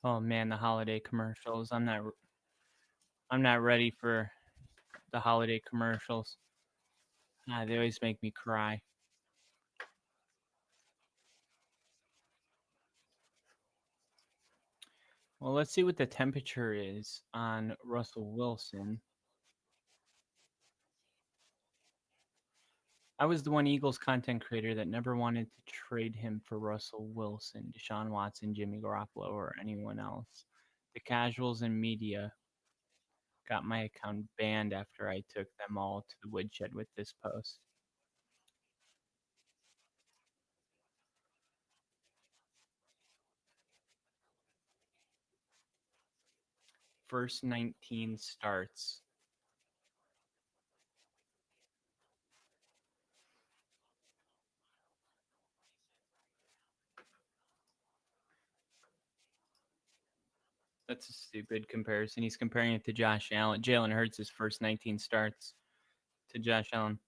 Oh, man, the holiday commercials. I'm not ready for the holiday commercials. They always make me cry. Well, let's see what the temperature is on Russell Wilson. I was the one Eagles content creator that never wanted to trade him for Russell Wilson, Deshaun Watson, Jimmy Garoppolo, or anyone else. The casuals and media got my account banned after I took them all to the woodshed with this post. First 19 starts. That's a stupid comparison. He's comparing it to Josh Allen. Jalen Hurts' his first 19 starts to Josh Allen.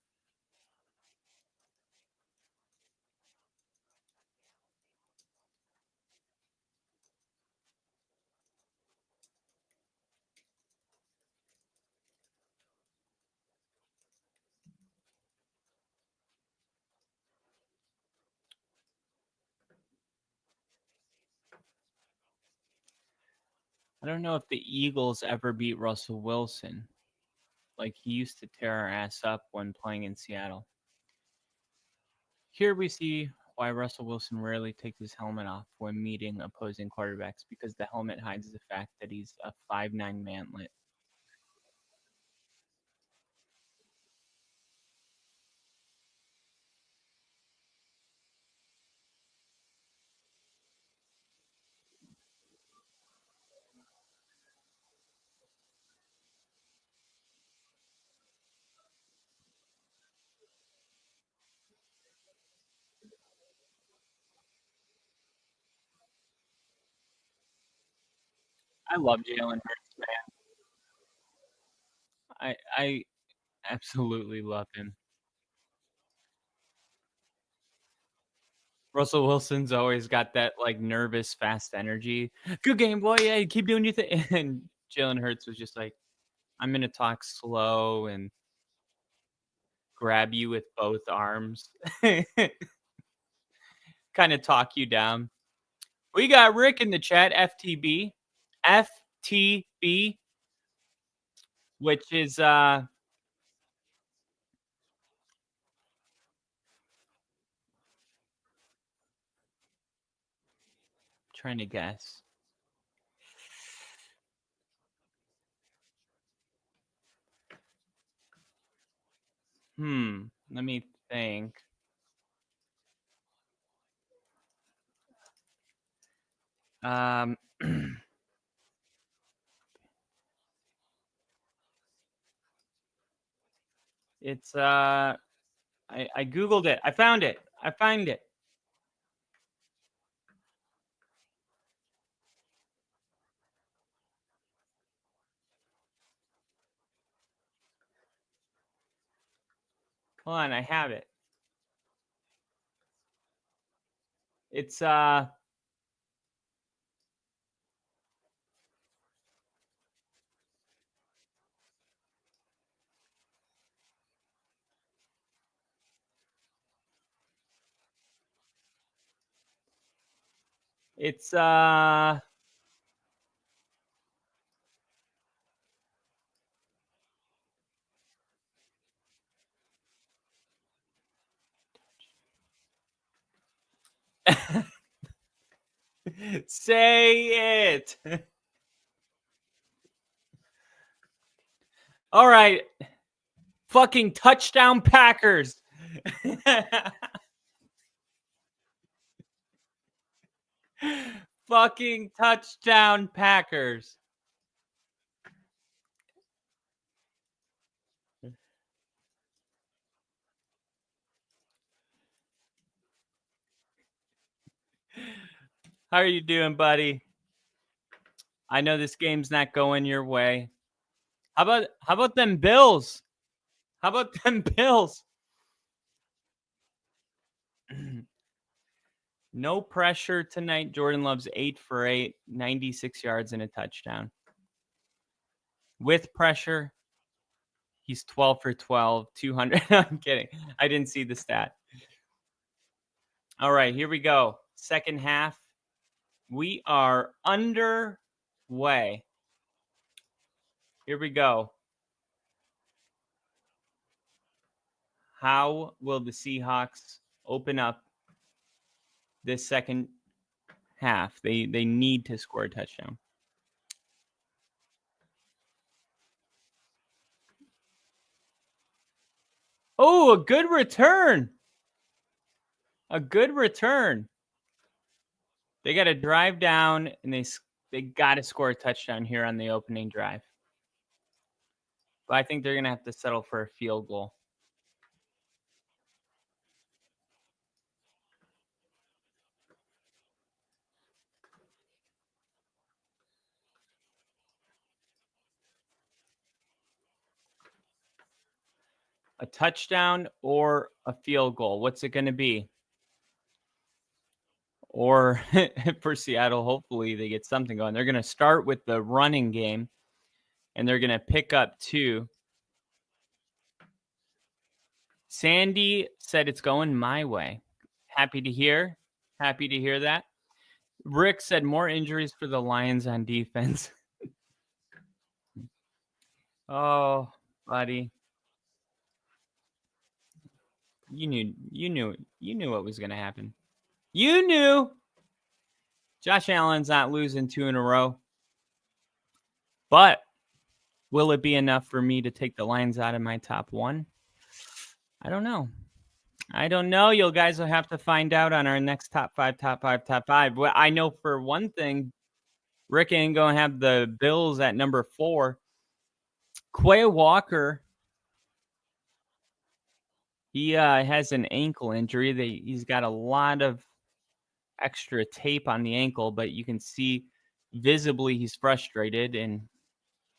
I don't know if the Eagles ever beat Russell Wilson. Like, he used to tear our ass up when playing in Seattle. Here we see why Russell Wilson rarely takes his helmet off when meeting opposing quarterbacks, because the helmet hides the fact that he's a 5'9" mantlet. I love Jalen Hurts, man. I absolutely love him. Russell Wilson's always got that like nervous, fast energy. Good game, boy. Yeah, keep doing your thing. And Jalen Hurts was just like, I'm gonna talk slow and grab you with both arms. Kind of talk you down. We got Rick in the chat, FTB. FTB, which is trying to guess. Let me think. It's I googled it. I found it. I find it. Hold on, I have it. It's say it. All right. Fucking touchdown Packers. Fucking touchdown Packers. How are you doing, buddy? I know this game's not going your way. How about them Bills? How about them Bills? No pressure tonight. Jordan Love's 8 for 8, 96 yards and a touchdown. With pressure, he's 12 for 12, 200. I'm kidding. I didn't see the stat. All right, here we go. Second half. We are underway. Here we go. How will the Seahawks open up this second half? They need to score a touchdown. Oh, a good return. A good return. They got to drive down, and they got to score a touchdown here on the opening drive. But I think they're going to have to settle for a field goal. A touchdown or a field goal. What's it going to be? Or for Seattle, hopefully they get something going. They're going to start with the running game, and they're going to pick up 2. Sandy said it's going my way. Happy to hear. Happy to hear that. Rick said more injuries for the Lions on defense. Oh, buddy. You knew what was going to happen. You knew. Josh Allen's not losing 2 in a row. But will it be enough for me to take the Lions out of my top 1? I don't know. You guys will have to find out on our next top five. Well, I know for one thing, Rick ain't going to have the Bills at number 4. Quay Walker, he has an ankle injury. He's got a lot of extra tape on the ankle, but you can see visibly he's frustrated. And,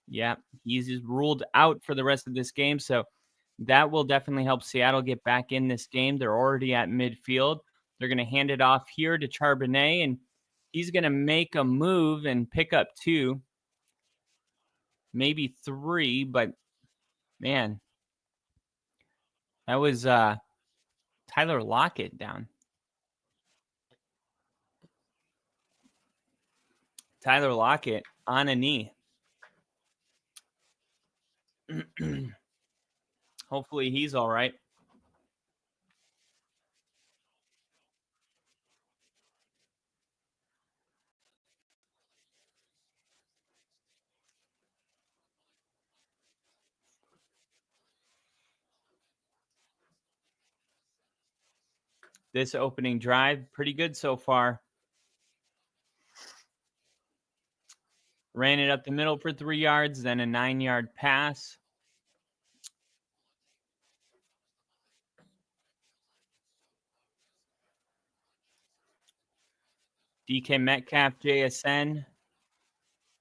yeah, he's ruled out for the rest of this game. So that will definitely help Seattle get back in this game. They're already at midfield. They're going to hand it off here to Charbonnet, and he's going to make a move and pick up 2, maybe 3. But, man, that was Tyler Lockett down. Tyler Lockett on a knee. Hopefully he's all right. This opening drive, pretty good so far. Ran it up the middle for 3 yards, then a 9-yard pass. DK Metcalf, JSN,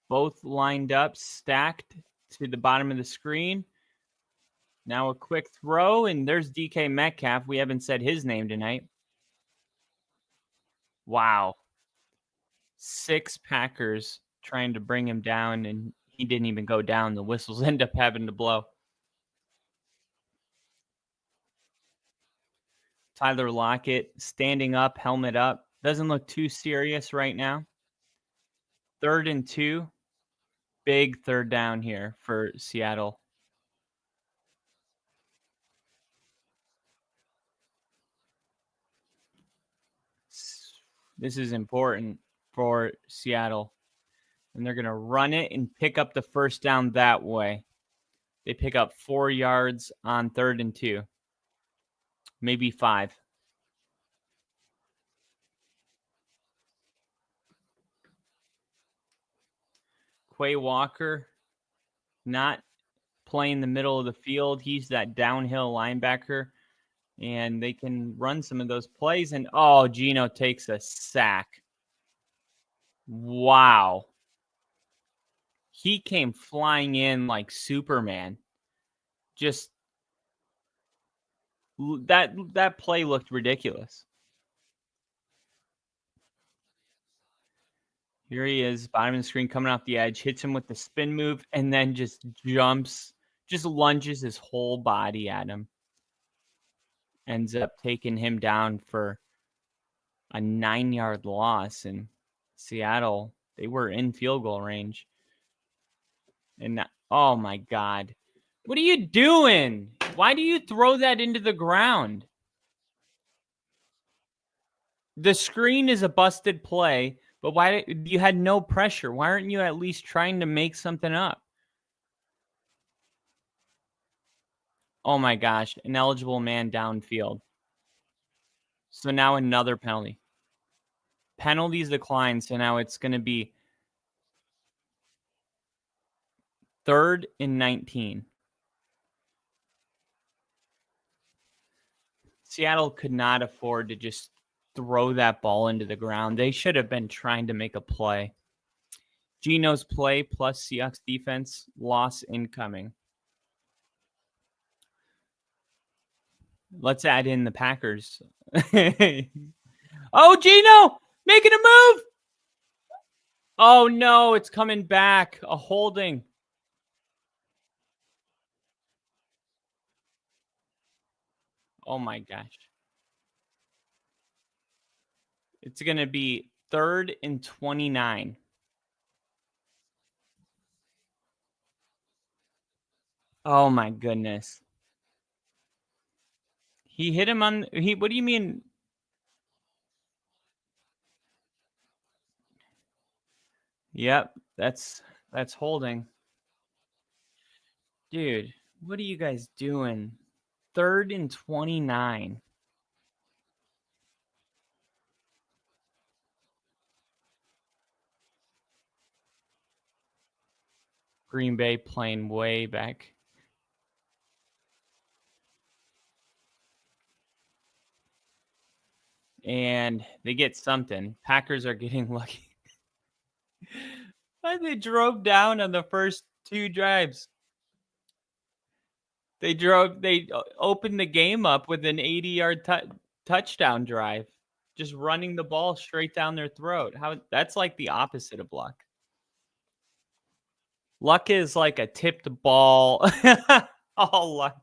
both lined up, stacked to the bottom of the screen. Now a quick throw, and there's DK Metcalf. We haven't said his name tonight. Wow. 6 Packers trying to bring him down, and he didn't even go down. The whistles end up having to blow. Tyler Lockett standing up, helmet up. Doesn't look too serious right now. 3rd and 2. Big third down here for Seattle. This is important for Seattle. And they're going to run it and pick up the first down that way. They pick up 4 yards on 3rd and 2. Maybe 5. Quay Walker not playing the middle of the field. He's that downhill linebacker. And they can run some of those plays. And, Geno takes a sack. Wow. He came flying in like Superman. Just that play looked ridiculous. Here he is, bottom of the screen, coming off the edge, hits him with the spin move, and then just jumps, just lunges his whole body at him. Ends up taking him down for a 9-yard loss. And Seattle, they were in field goal range. And oh my God. What are you doing? Why do you throw that into the ground? The screen is a busted play, but why you had no pressure? Why aren't you at least trying to make something up? Oh my gosh, ineligible man downfield. So now another penalty. Penalties decline, so now it's going to be 3rd and 19. Seattle could not afford to just throw that ball into the ground. They should have been trying to make a play. Geno's play plus Seahawks defense, loss incoming. Let's add in the Packers. Oh, Geno making a move. Oh, no, it's coming back. A holding. Oh, my gosh. It's going to be 3rd and 29. Oh my goodness. He hit him on what do you mean? Yep, that's holding. Dude, what are you guys doing? 3rd and 29. Green Bay playing way back. And they get something. Packers are getting lucky. They drove down on the first 2 drives. They opened the game up with an 80-yard touchdown drive, just running the ball straight down their throat. How that's like the opposite of luck. Luck is like a tipped ball. All luck.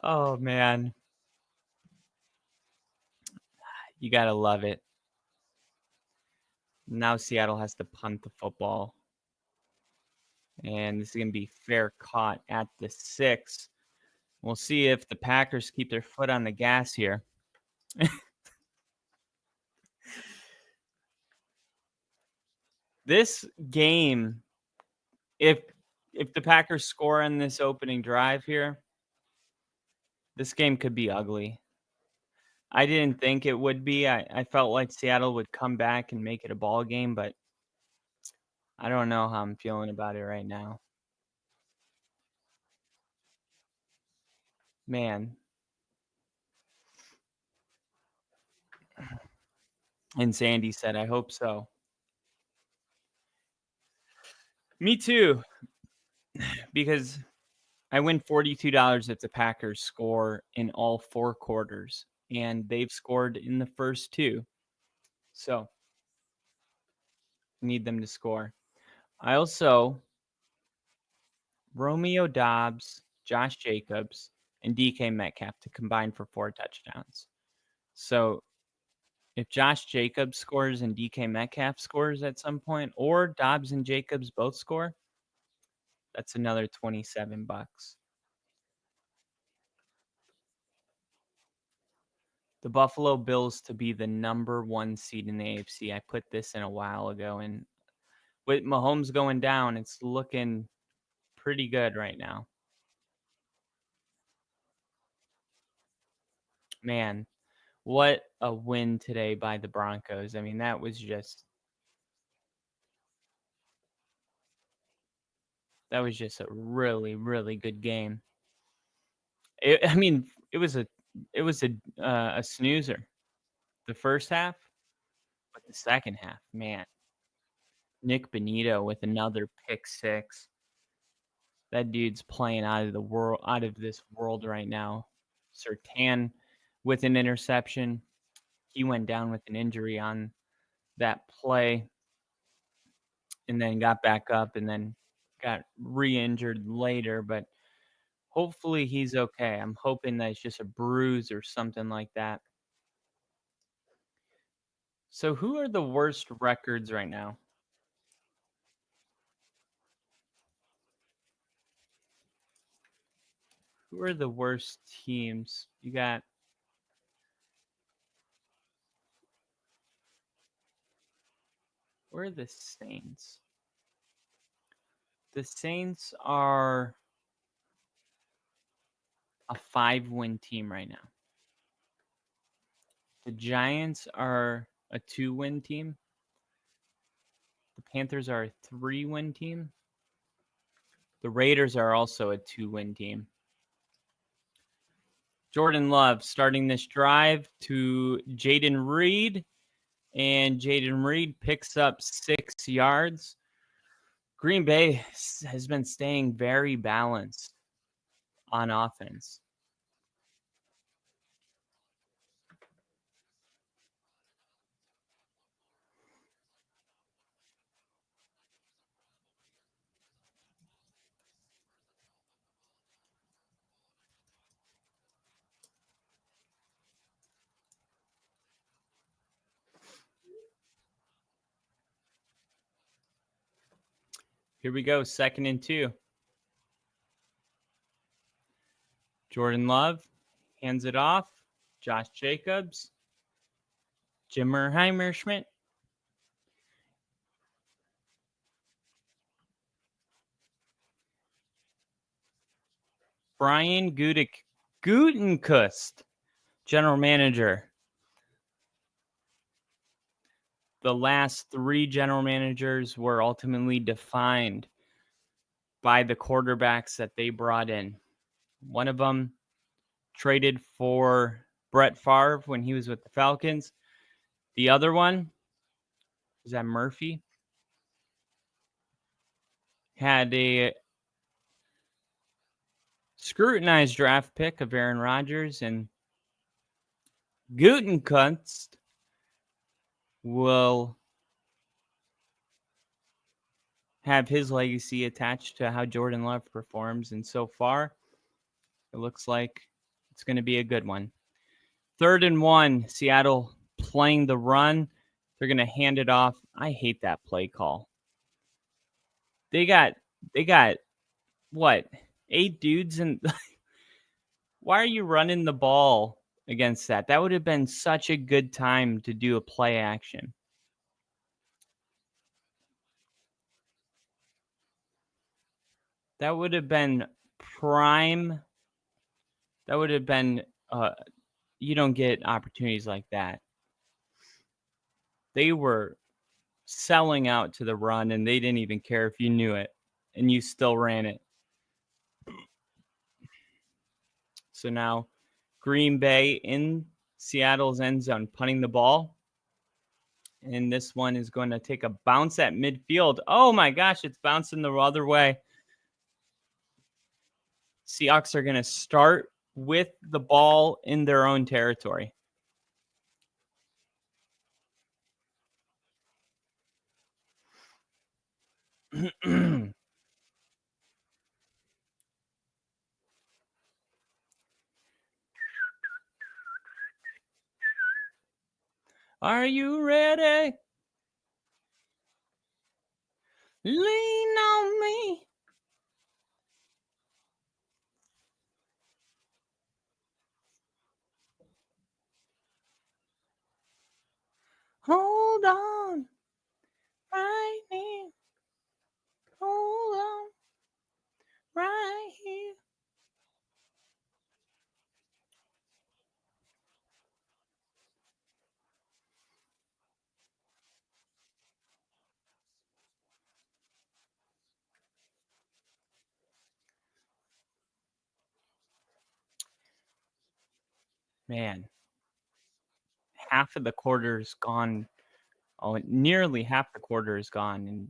Oh man. You got to love it. Now Seattle has to punt the football. And this is going to be fair caught at the 6. We'll see if the Packers keep their foot on the gas here. This game, if the Packers score on this opening drive here, this game could be ugly. I didn't think it would be. I felt like Seattle would come back and make it a ball game, but I don't know how I'm feeling about it right now. Man. And Sandy said, I hope so. Me too. Because I win $42 if the Packers score in all 4 quarters. And they've scored in the first 2. So need them to score. I also Romeo Doubs, Josh Jacobs, and DK Metcalf to combine for 4 touchdowns. So if Josh Jacobs scores and DK Metcalf scores at some point, or Doubs and Jacobs both score, that's another $27. The Buffalo Bills to be the number 1 seed in the AFC. I put this in a while ago, and with Mahomes going down, it's looking pretty good right now. Man, what a win today by the Broncos. I mean, that was just a really, really good game. It was a snoozer. The first half, but the second half, man. Nick Bonito with another pick 6. That dude's playing out of this world right now. Surtain with an interception. He went down with an injury on that play and then got back up and then got re-injured later, but hopefully he's okay. I'm hoping that it's just a bruise or something like that. So who are the worst records right now? Who are the worst teams? You got where are the Saints? The Saints are a 5-win team right now. The Giants are a 2-win team. The Panthers are a 3-win team. The Raiders are also a 2-win team. Jordan Love starting this drive to Jaden Reed, and Jaden Reed picks up 6 yards. Green Bay has been staying very balanced on offense. Here we go, 2nd and 2. Jordan Love hands it off. Josh Jacobs. Jimmer Schmidt. Brian Gutenkust, general manager. The last 3 general managers were ultimately defined by the quarterbacks that they brought in. One of them traded for Brett Favre when he was with the Falcons. The other one, is that Murphy? Had a scrutinized draft pick of Aaron Rodgers, and Gutenkust will have his legacy attached to how Jordan Love performs. And so far, it looks like it's going to be a good one. 3rd and 1, Seattle playing the run. They're going to hand it off. I hate that play call. They got what? 8 dudes, and why are you running the ball against that? That would have been such a good time to do a play action. That would have been prime. That would have been, you don't get opportunities like that. They were selling out to the run, and they didn't even care if you knew it, and you still ran it. So now Green Bay in Seattle's end zone, punting the ball. And this one is going to take a bounce at midfield. Oh my gosh, it's bouncing the other way. Seahawks are going to start with the ball in their own territory. Are you ready? Lean on me. Hold on. Right here. Hold on. Right here. Man, half of the quarter is gone. Oh, nearly half the quarter is gone, and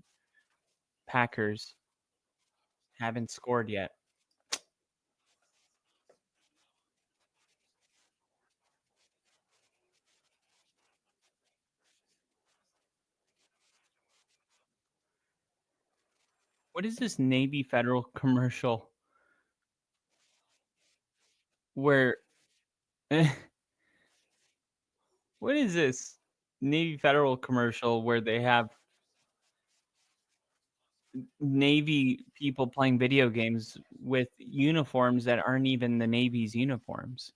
Packers haven't scored yet. What is this Navy Federal commercial where what is this Navy Federal commercial where they have Navy people playing video games with uniforms that aren't even the Navy's uniforms?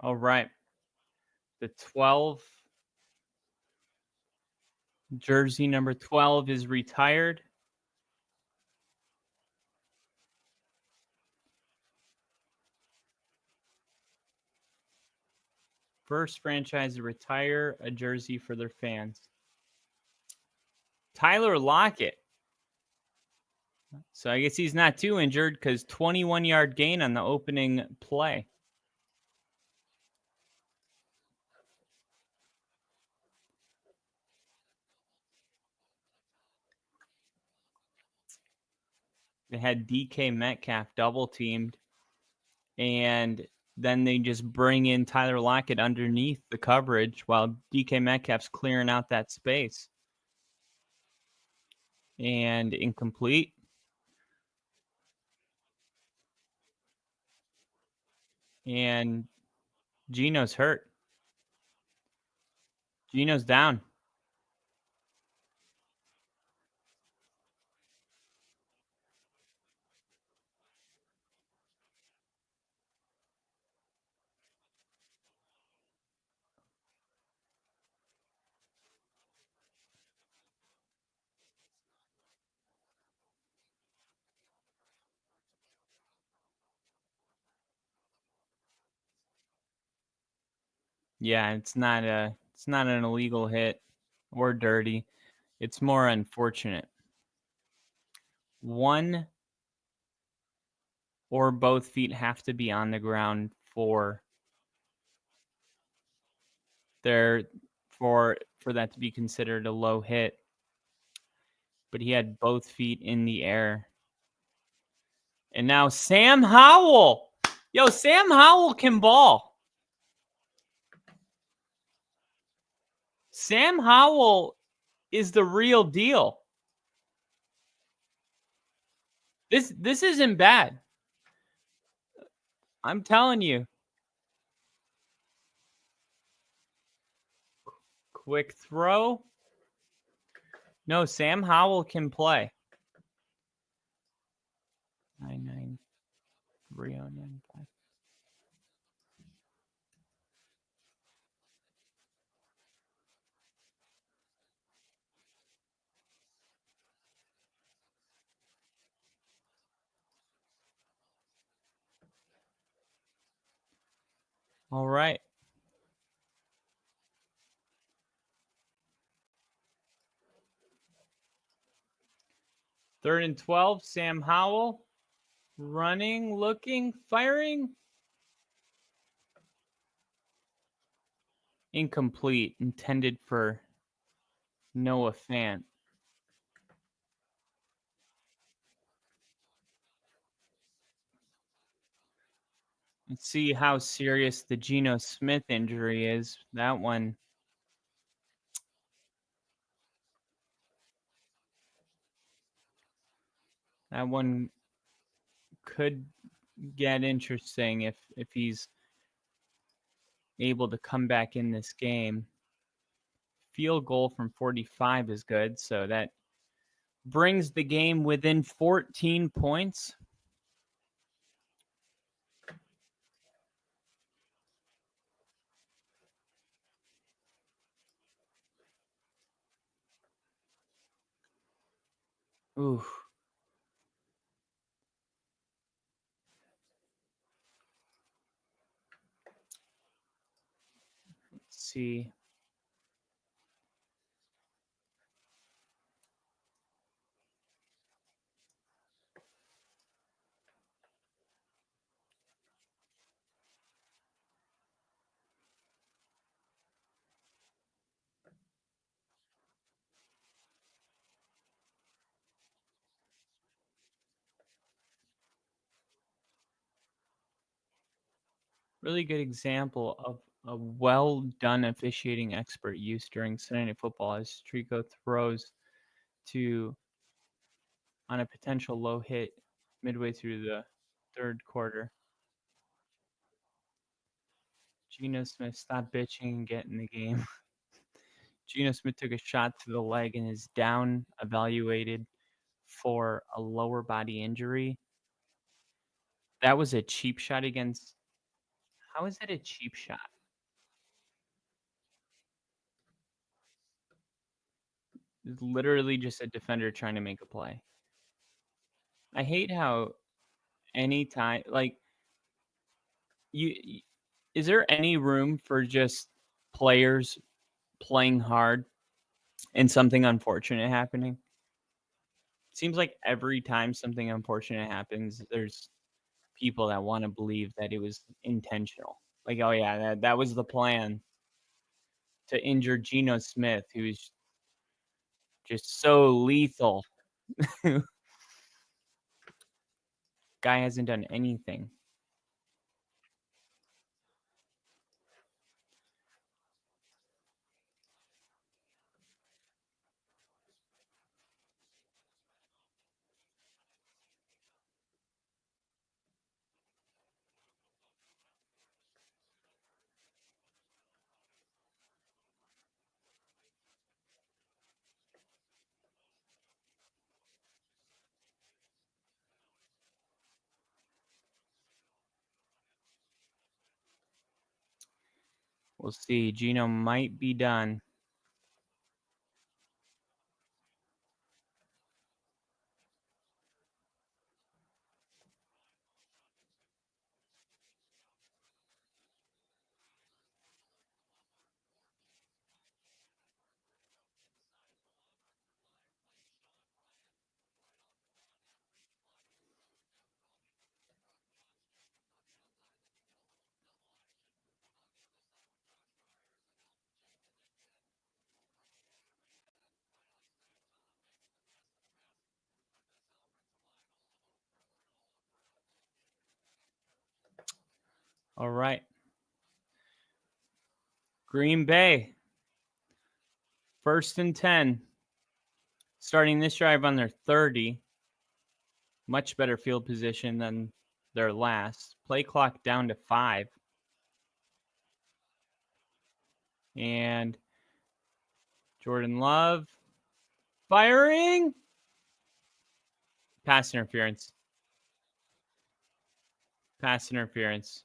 All right. The 12 jersey number 12 is retired. First franchise to retire a jersey for their fans. Tyler Lockett. So I guess he's not too injured because 21-yard gain on the opening play. They had DK Metcalf double teamed, and then they just bring in Tyler Lockett underneath the coverage while DK Metcalf's clearing out that space. And incomplete. And Geno's hurt. Geno's down. Yeah, it's not an illegal hit or dirty. It's more unfortunate. One or both feet have to be on the ground for that to be considered a low hit. But he had both feet in the air. And now Sam Howell. Yo, Sam Howell can ball. Sam Howell is the real deal. This isn't bad. I'm telling you. Quick throw. No, Sam Howell can play. 99309. All right. Third and 12, Sam Howell running, looking, firing. Incomplete, intended for Noah Fant. Let's see how serious the Geno Smith injury is. That one could get interesting if he's able to come back in this game. Field goal from 45 is good, so that brings the game within 14 points. Ooh. Let's see. Really good example of a well-done officiating expert use during Sunday Night Football as Trico throws on a potential low hit midway through the third quarter. Geno Smith, stop bitching and get in the game. Geno Smith took a shot to the leg and is down, evaluated for a lower body injury. That was a cheap shot against. How is that a cheap shot? It's literally just a defender trying to make a play. I hate how anytime, like, is there any room for just players playing hard and something unfortunate happening? Seems like every time something unfortunate happens, there's people that want to believe that it was intentional. Like, oh yeah, that was the plan to injure Geno Smith, who's just so lethal. Guy hasn't done anything. We'll see. Geno might be done. All right. Green Bay. 1st and 10. Starting this drive on their 30. Much better field position than their last. Play clock down to 5. And Jordan Love firing. Pass interference. Pass interference.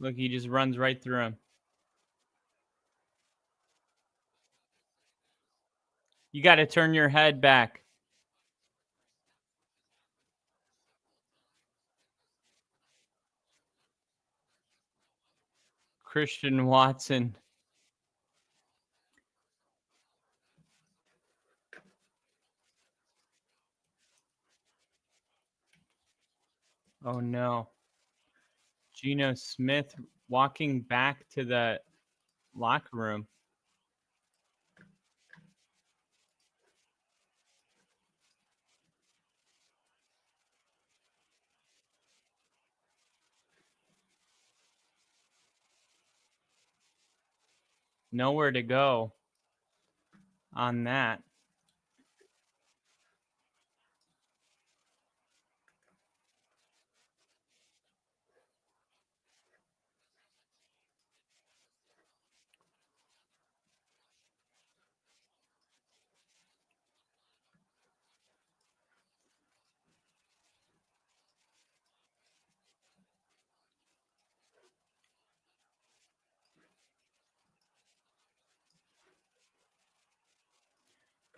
Look, he just runs right through him. You got to turn your head back. Christian Watson. Oh, no. Geno Smith walking back to the locker room. Nowhere to go on that.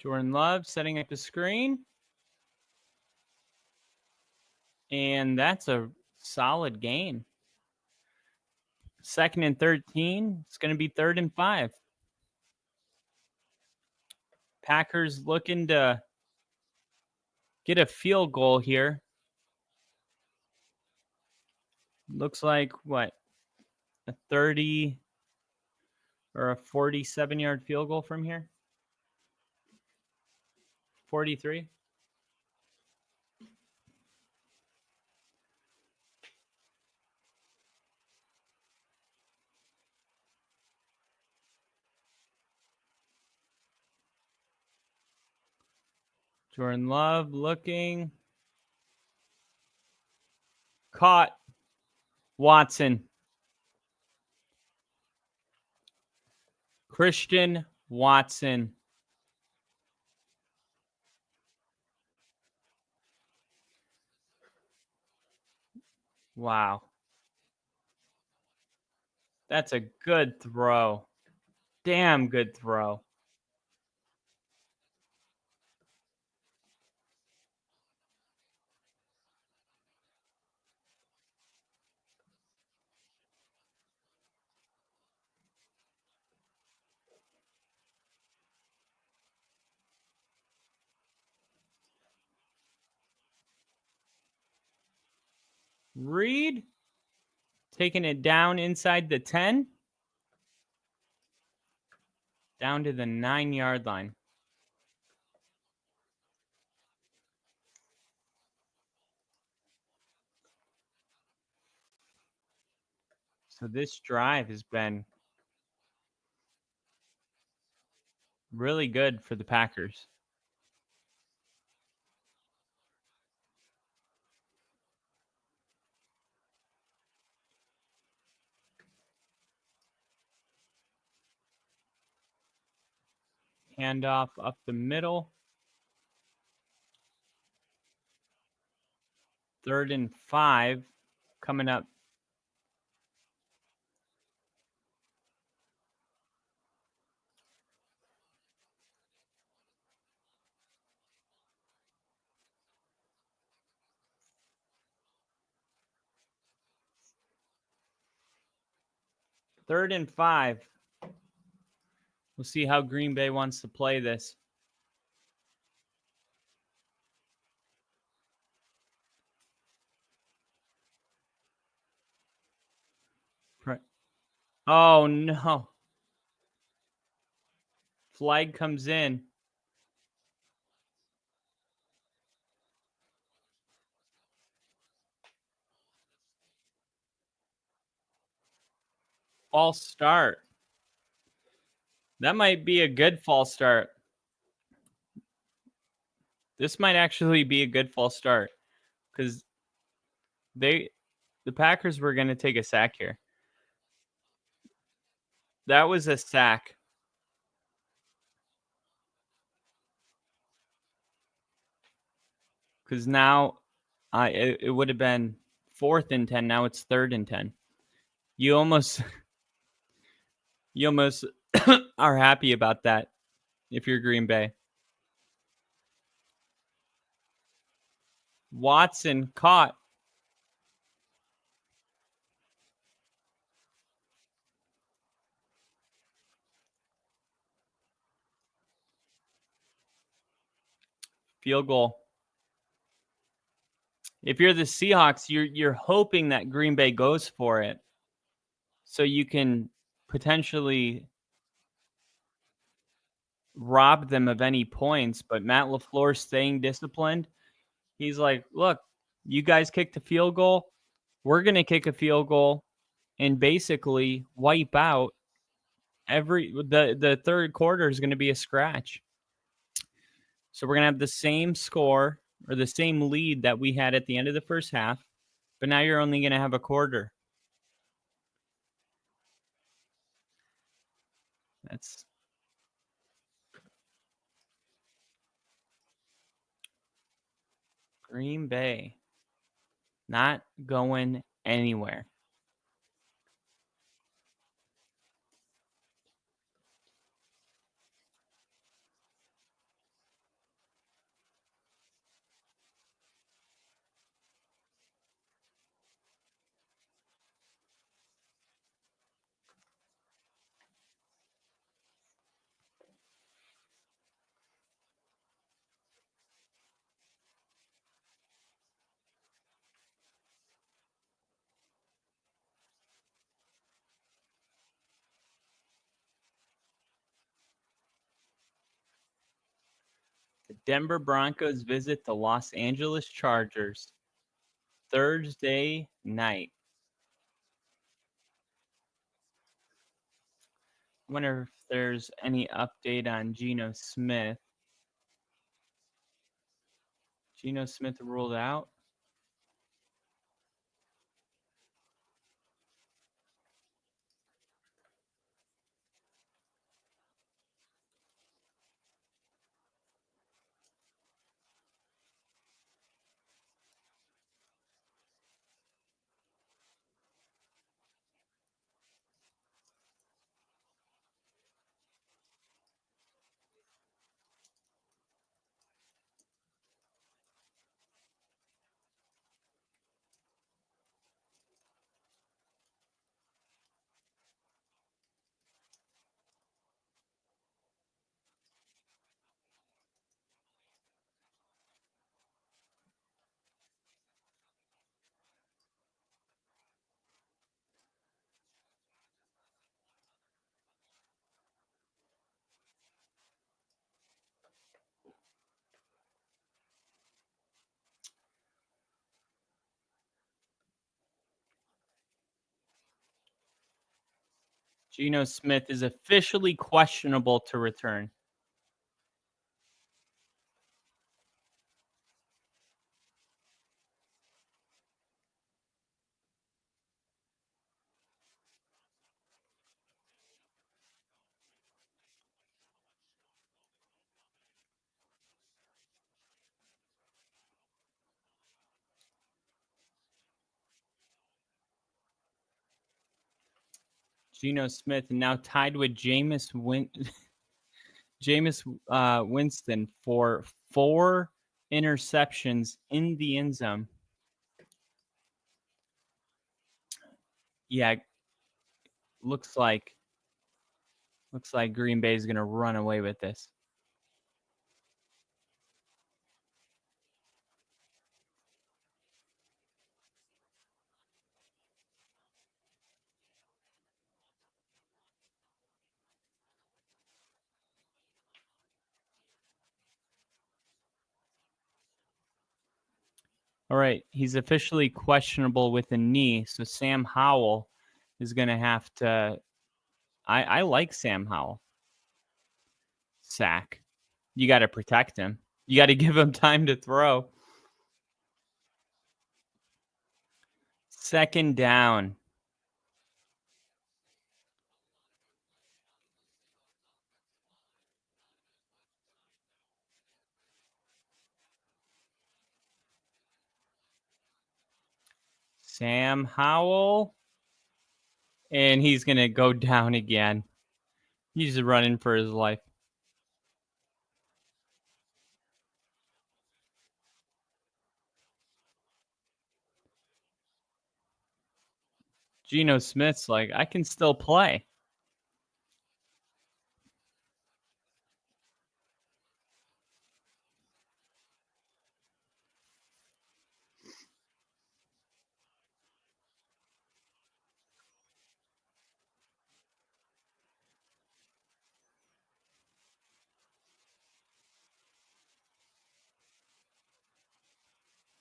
Jordan Love setting up the screen. And that's a solid game. 2nd and 13. It's going to be 3rd and 5. Packers looking to get a field goal here. Looks like what? A 30 or a 47-yard field goal from here? 43? Jordan Love looking. Caught. Watson. Christian Watson. Wow. That's a good throw. Damn good throw. Reed taking it down inside the 10. Down to the 9-yard line. So this drive has been really good for the Packers. Handoff up the middle. 3rd and 5 coming up. Third and 5. We'll see how Green Bay wants to play this. Oh, no. Flag comes in. False start. That might be a good false start. This might actually be a good false start because the Packers were going to take a sack here. That was a sack. Because now it would have been 4th and 10. Now it's 3rd and 10. You almost are happy about that if you're Green Bay. Watson caught. Field goal. If you're the Seahawks, you're hoping that Green Bay goes for it so you can potentially rob them of any points. But Matt LaFleur staying disciplined. He's like, look, you guys kicked a field goal. We're going to kick a field goal and basically wipe out the third quarter is going to be a scratch. So we're going to have the same score or the same lead that we had at the end of the first half, but now you're only going to have a quarter. That's Green Bay not going anywhere. The Denver Broncos visit the Los Angeles Chargers Thursday night. I wonder if there's any update on Geno Smith. Geno Smith ruled out. Geno Smith is officially questionable to return. Geno Smith now tied with Jameis Winston for 4 interceptions in the end zone. Yeah, looks like Green Bay is going to run away with this. All right, he's officially questionable with a knee, so Sam Howell is going to have to. I like Sam Howell. Sack. You got to protect him. You got to give him time to throw. 2nd down. Sam Howell. And he's going to go down again. He's running for his life. Geno Smith's like, I can still play.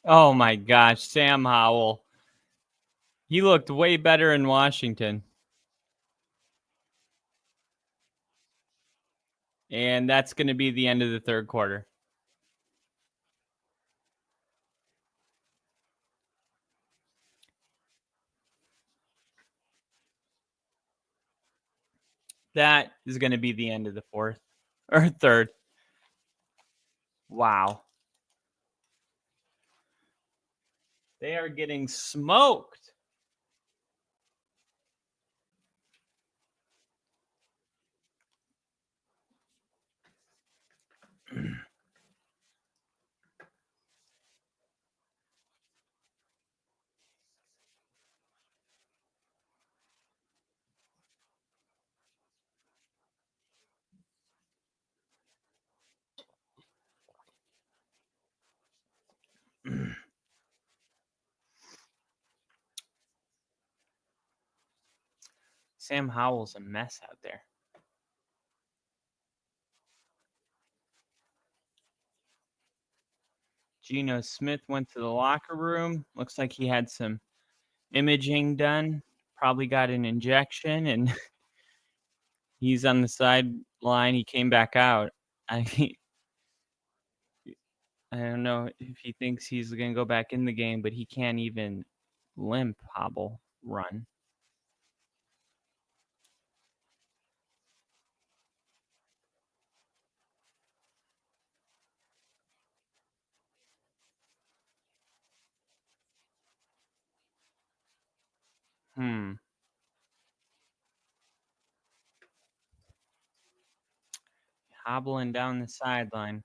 Oh my gosh, Sam Howell. He looked way better in Washington. And that's going to be the end of the 3rd quarter. That is going to be the end of the 4th or 3rd. Wow. They are getting smoked. Sam Howell's a mess out there. Geno Smith went to the locker room. Looks like he had some imaging done. Probably got an injection, and he's on the sideline. He came back out. I don't know if he thinks he's going to go back in the game, but he can't even limp, hobble, run. Hobbling down the sideline.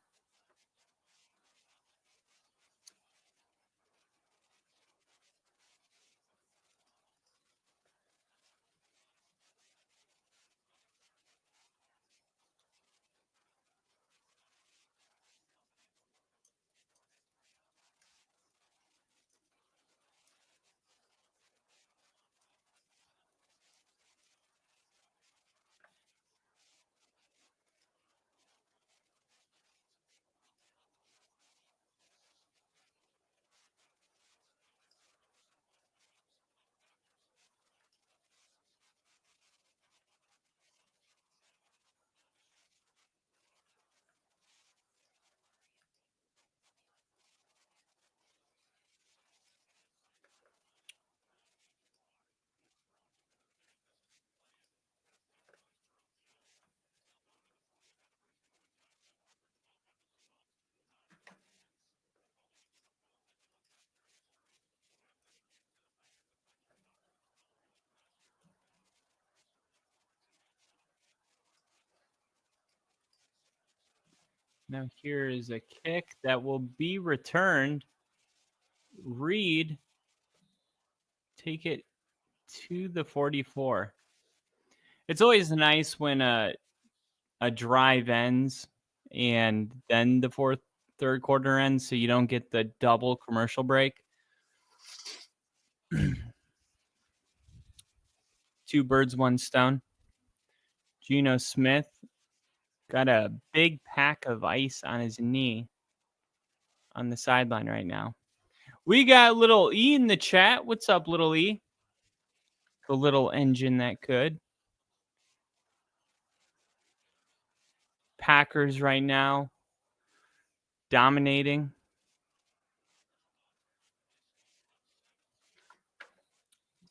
Now here is a kick that will be returned. Reed, take it to the 44. It's always nice when a drive ends and then the third quarter ends, so you don't get the double commercial break. 2 birds, 1 stone. Geno Smith got a big pack of ice on his knee on the sideline right now. We got little E in the chat. What's up, little E? The little engine that could. Packers right now dominating.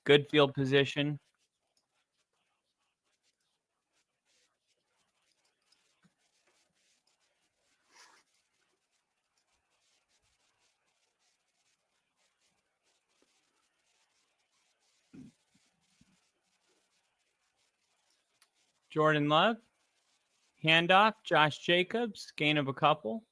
Good field position. Jordan Love. Handoff. Josh Jacobs. Gain of a couple.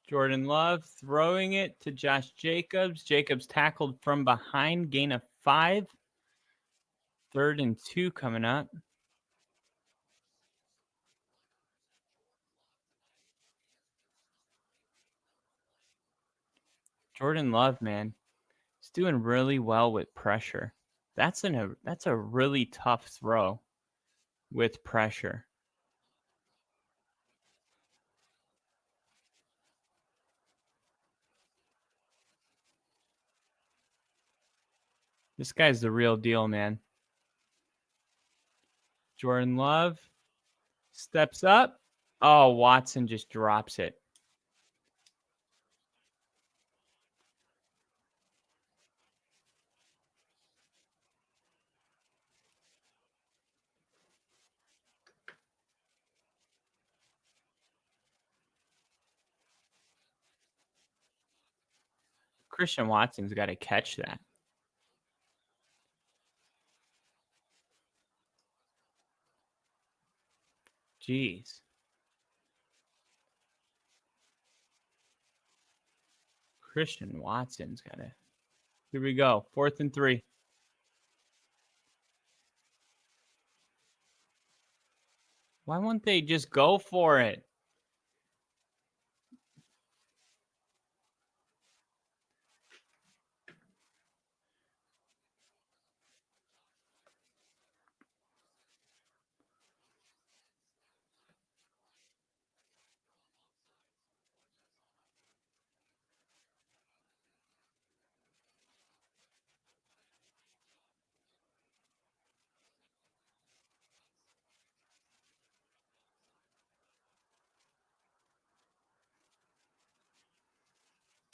Jordan Love throwing it to Josh Jacobs. Jacobs tackled from behind. Gain of 5. 3rd and 2 coming up. Jordan Love, man, he's doing really well with pressure. That's a really tough throw with pressure. This guy's the real deal, man. Jordan Love steps up. Oh, Watson just drops it. Christian Watson's got to catch that. Jeez. Christian Watson's got to. Here we go. 4th and 3. Why won't they just go for it?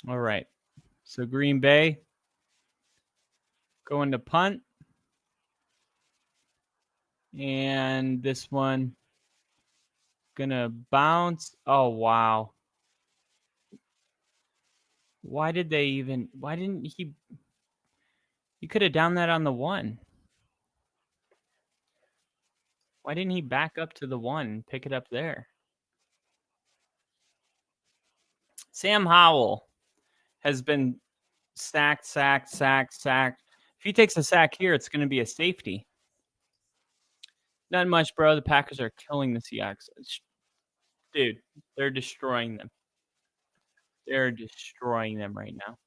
All right. So Green Bay going to punt. And this one gonna bounce. Oh, wow. Why didn't he could have done that on the 1. Why didn't he back up to the 1 and pick it up there? Sam Howell has been sacked. If he takes a sack here, it's going to be a safety. Not much, bro. The Packers are killing the Seahawks. Dude, they're destroying them. They're destroying them right now.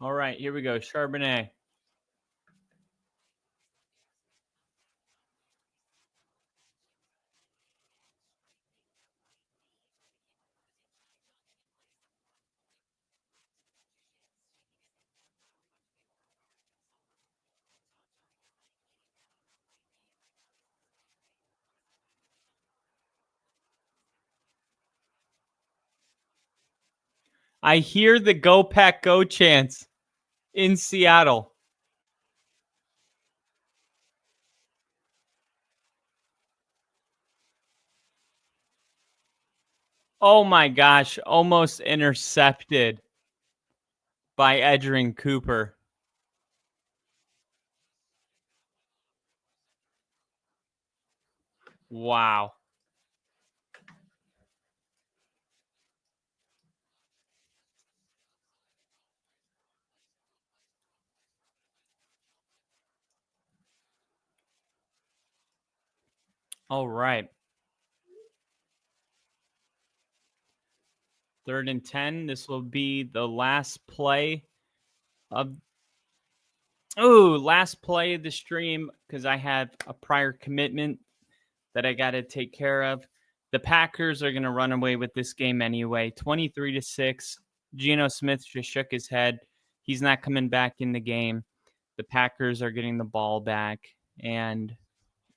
All right, here we go. Charbonnet. I hear the Go Pack Go chants in Seattle. Oh my gosh, almost intercepted by Edgerrin Cooper. Wow. All right. 3rd and 10. This will be the last play of last play of the stream because I have a prior commitment that I got to take care of. The Packers are going to run away with this game anyway. 23-6. Geno Smith just shook his head. He's not coming back in the game. The Packers are getting the ball back, and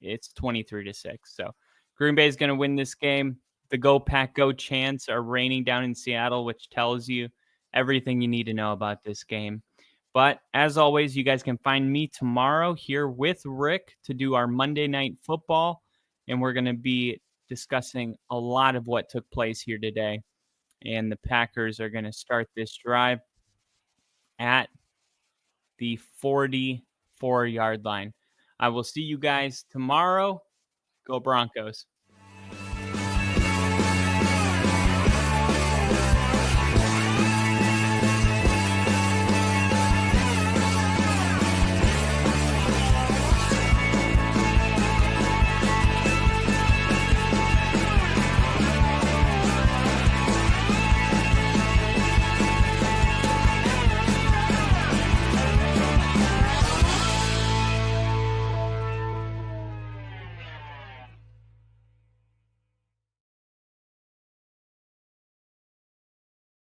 it's 23-6. So Green Bay is going to win this game. The Go Pack Go chants are raining down in Seattle, which tells you everything you need to know about this game. But as always, you guys can find me tomorrow here with Rick to do our Monday Night Football. And we're going to be discussing a lot of what took place here today. And the Packers are going to start this drive at the 44-yard line. I will see you guys tomorrow. Go Broncos.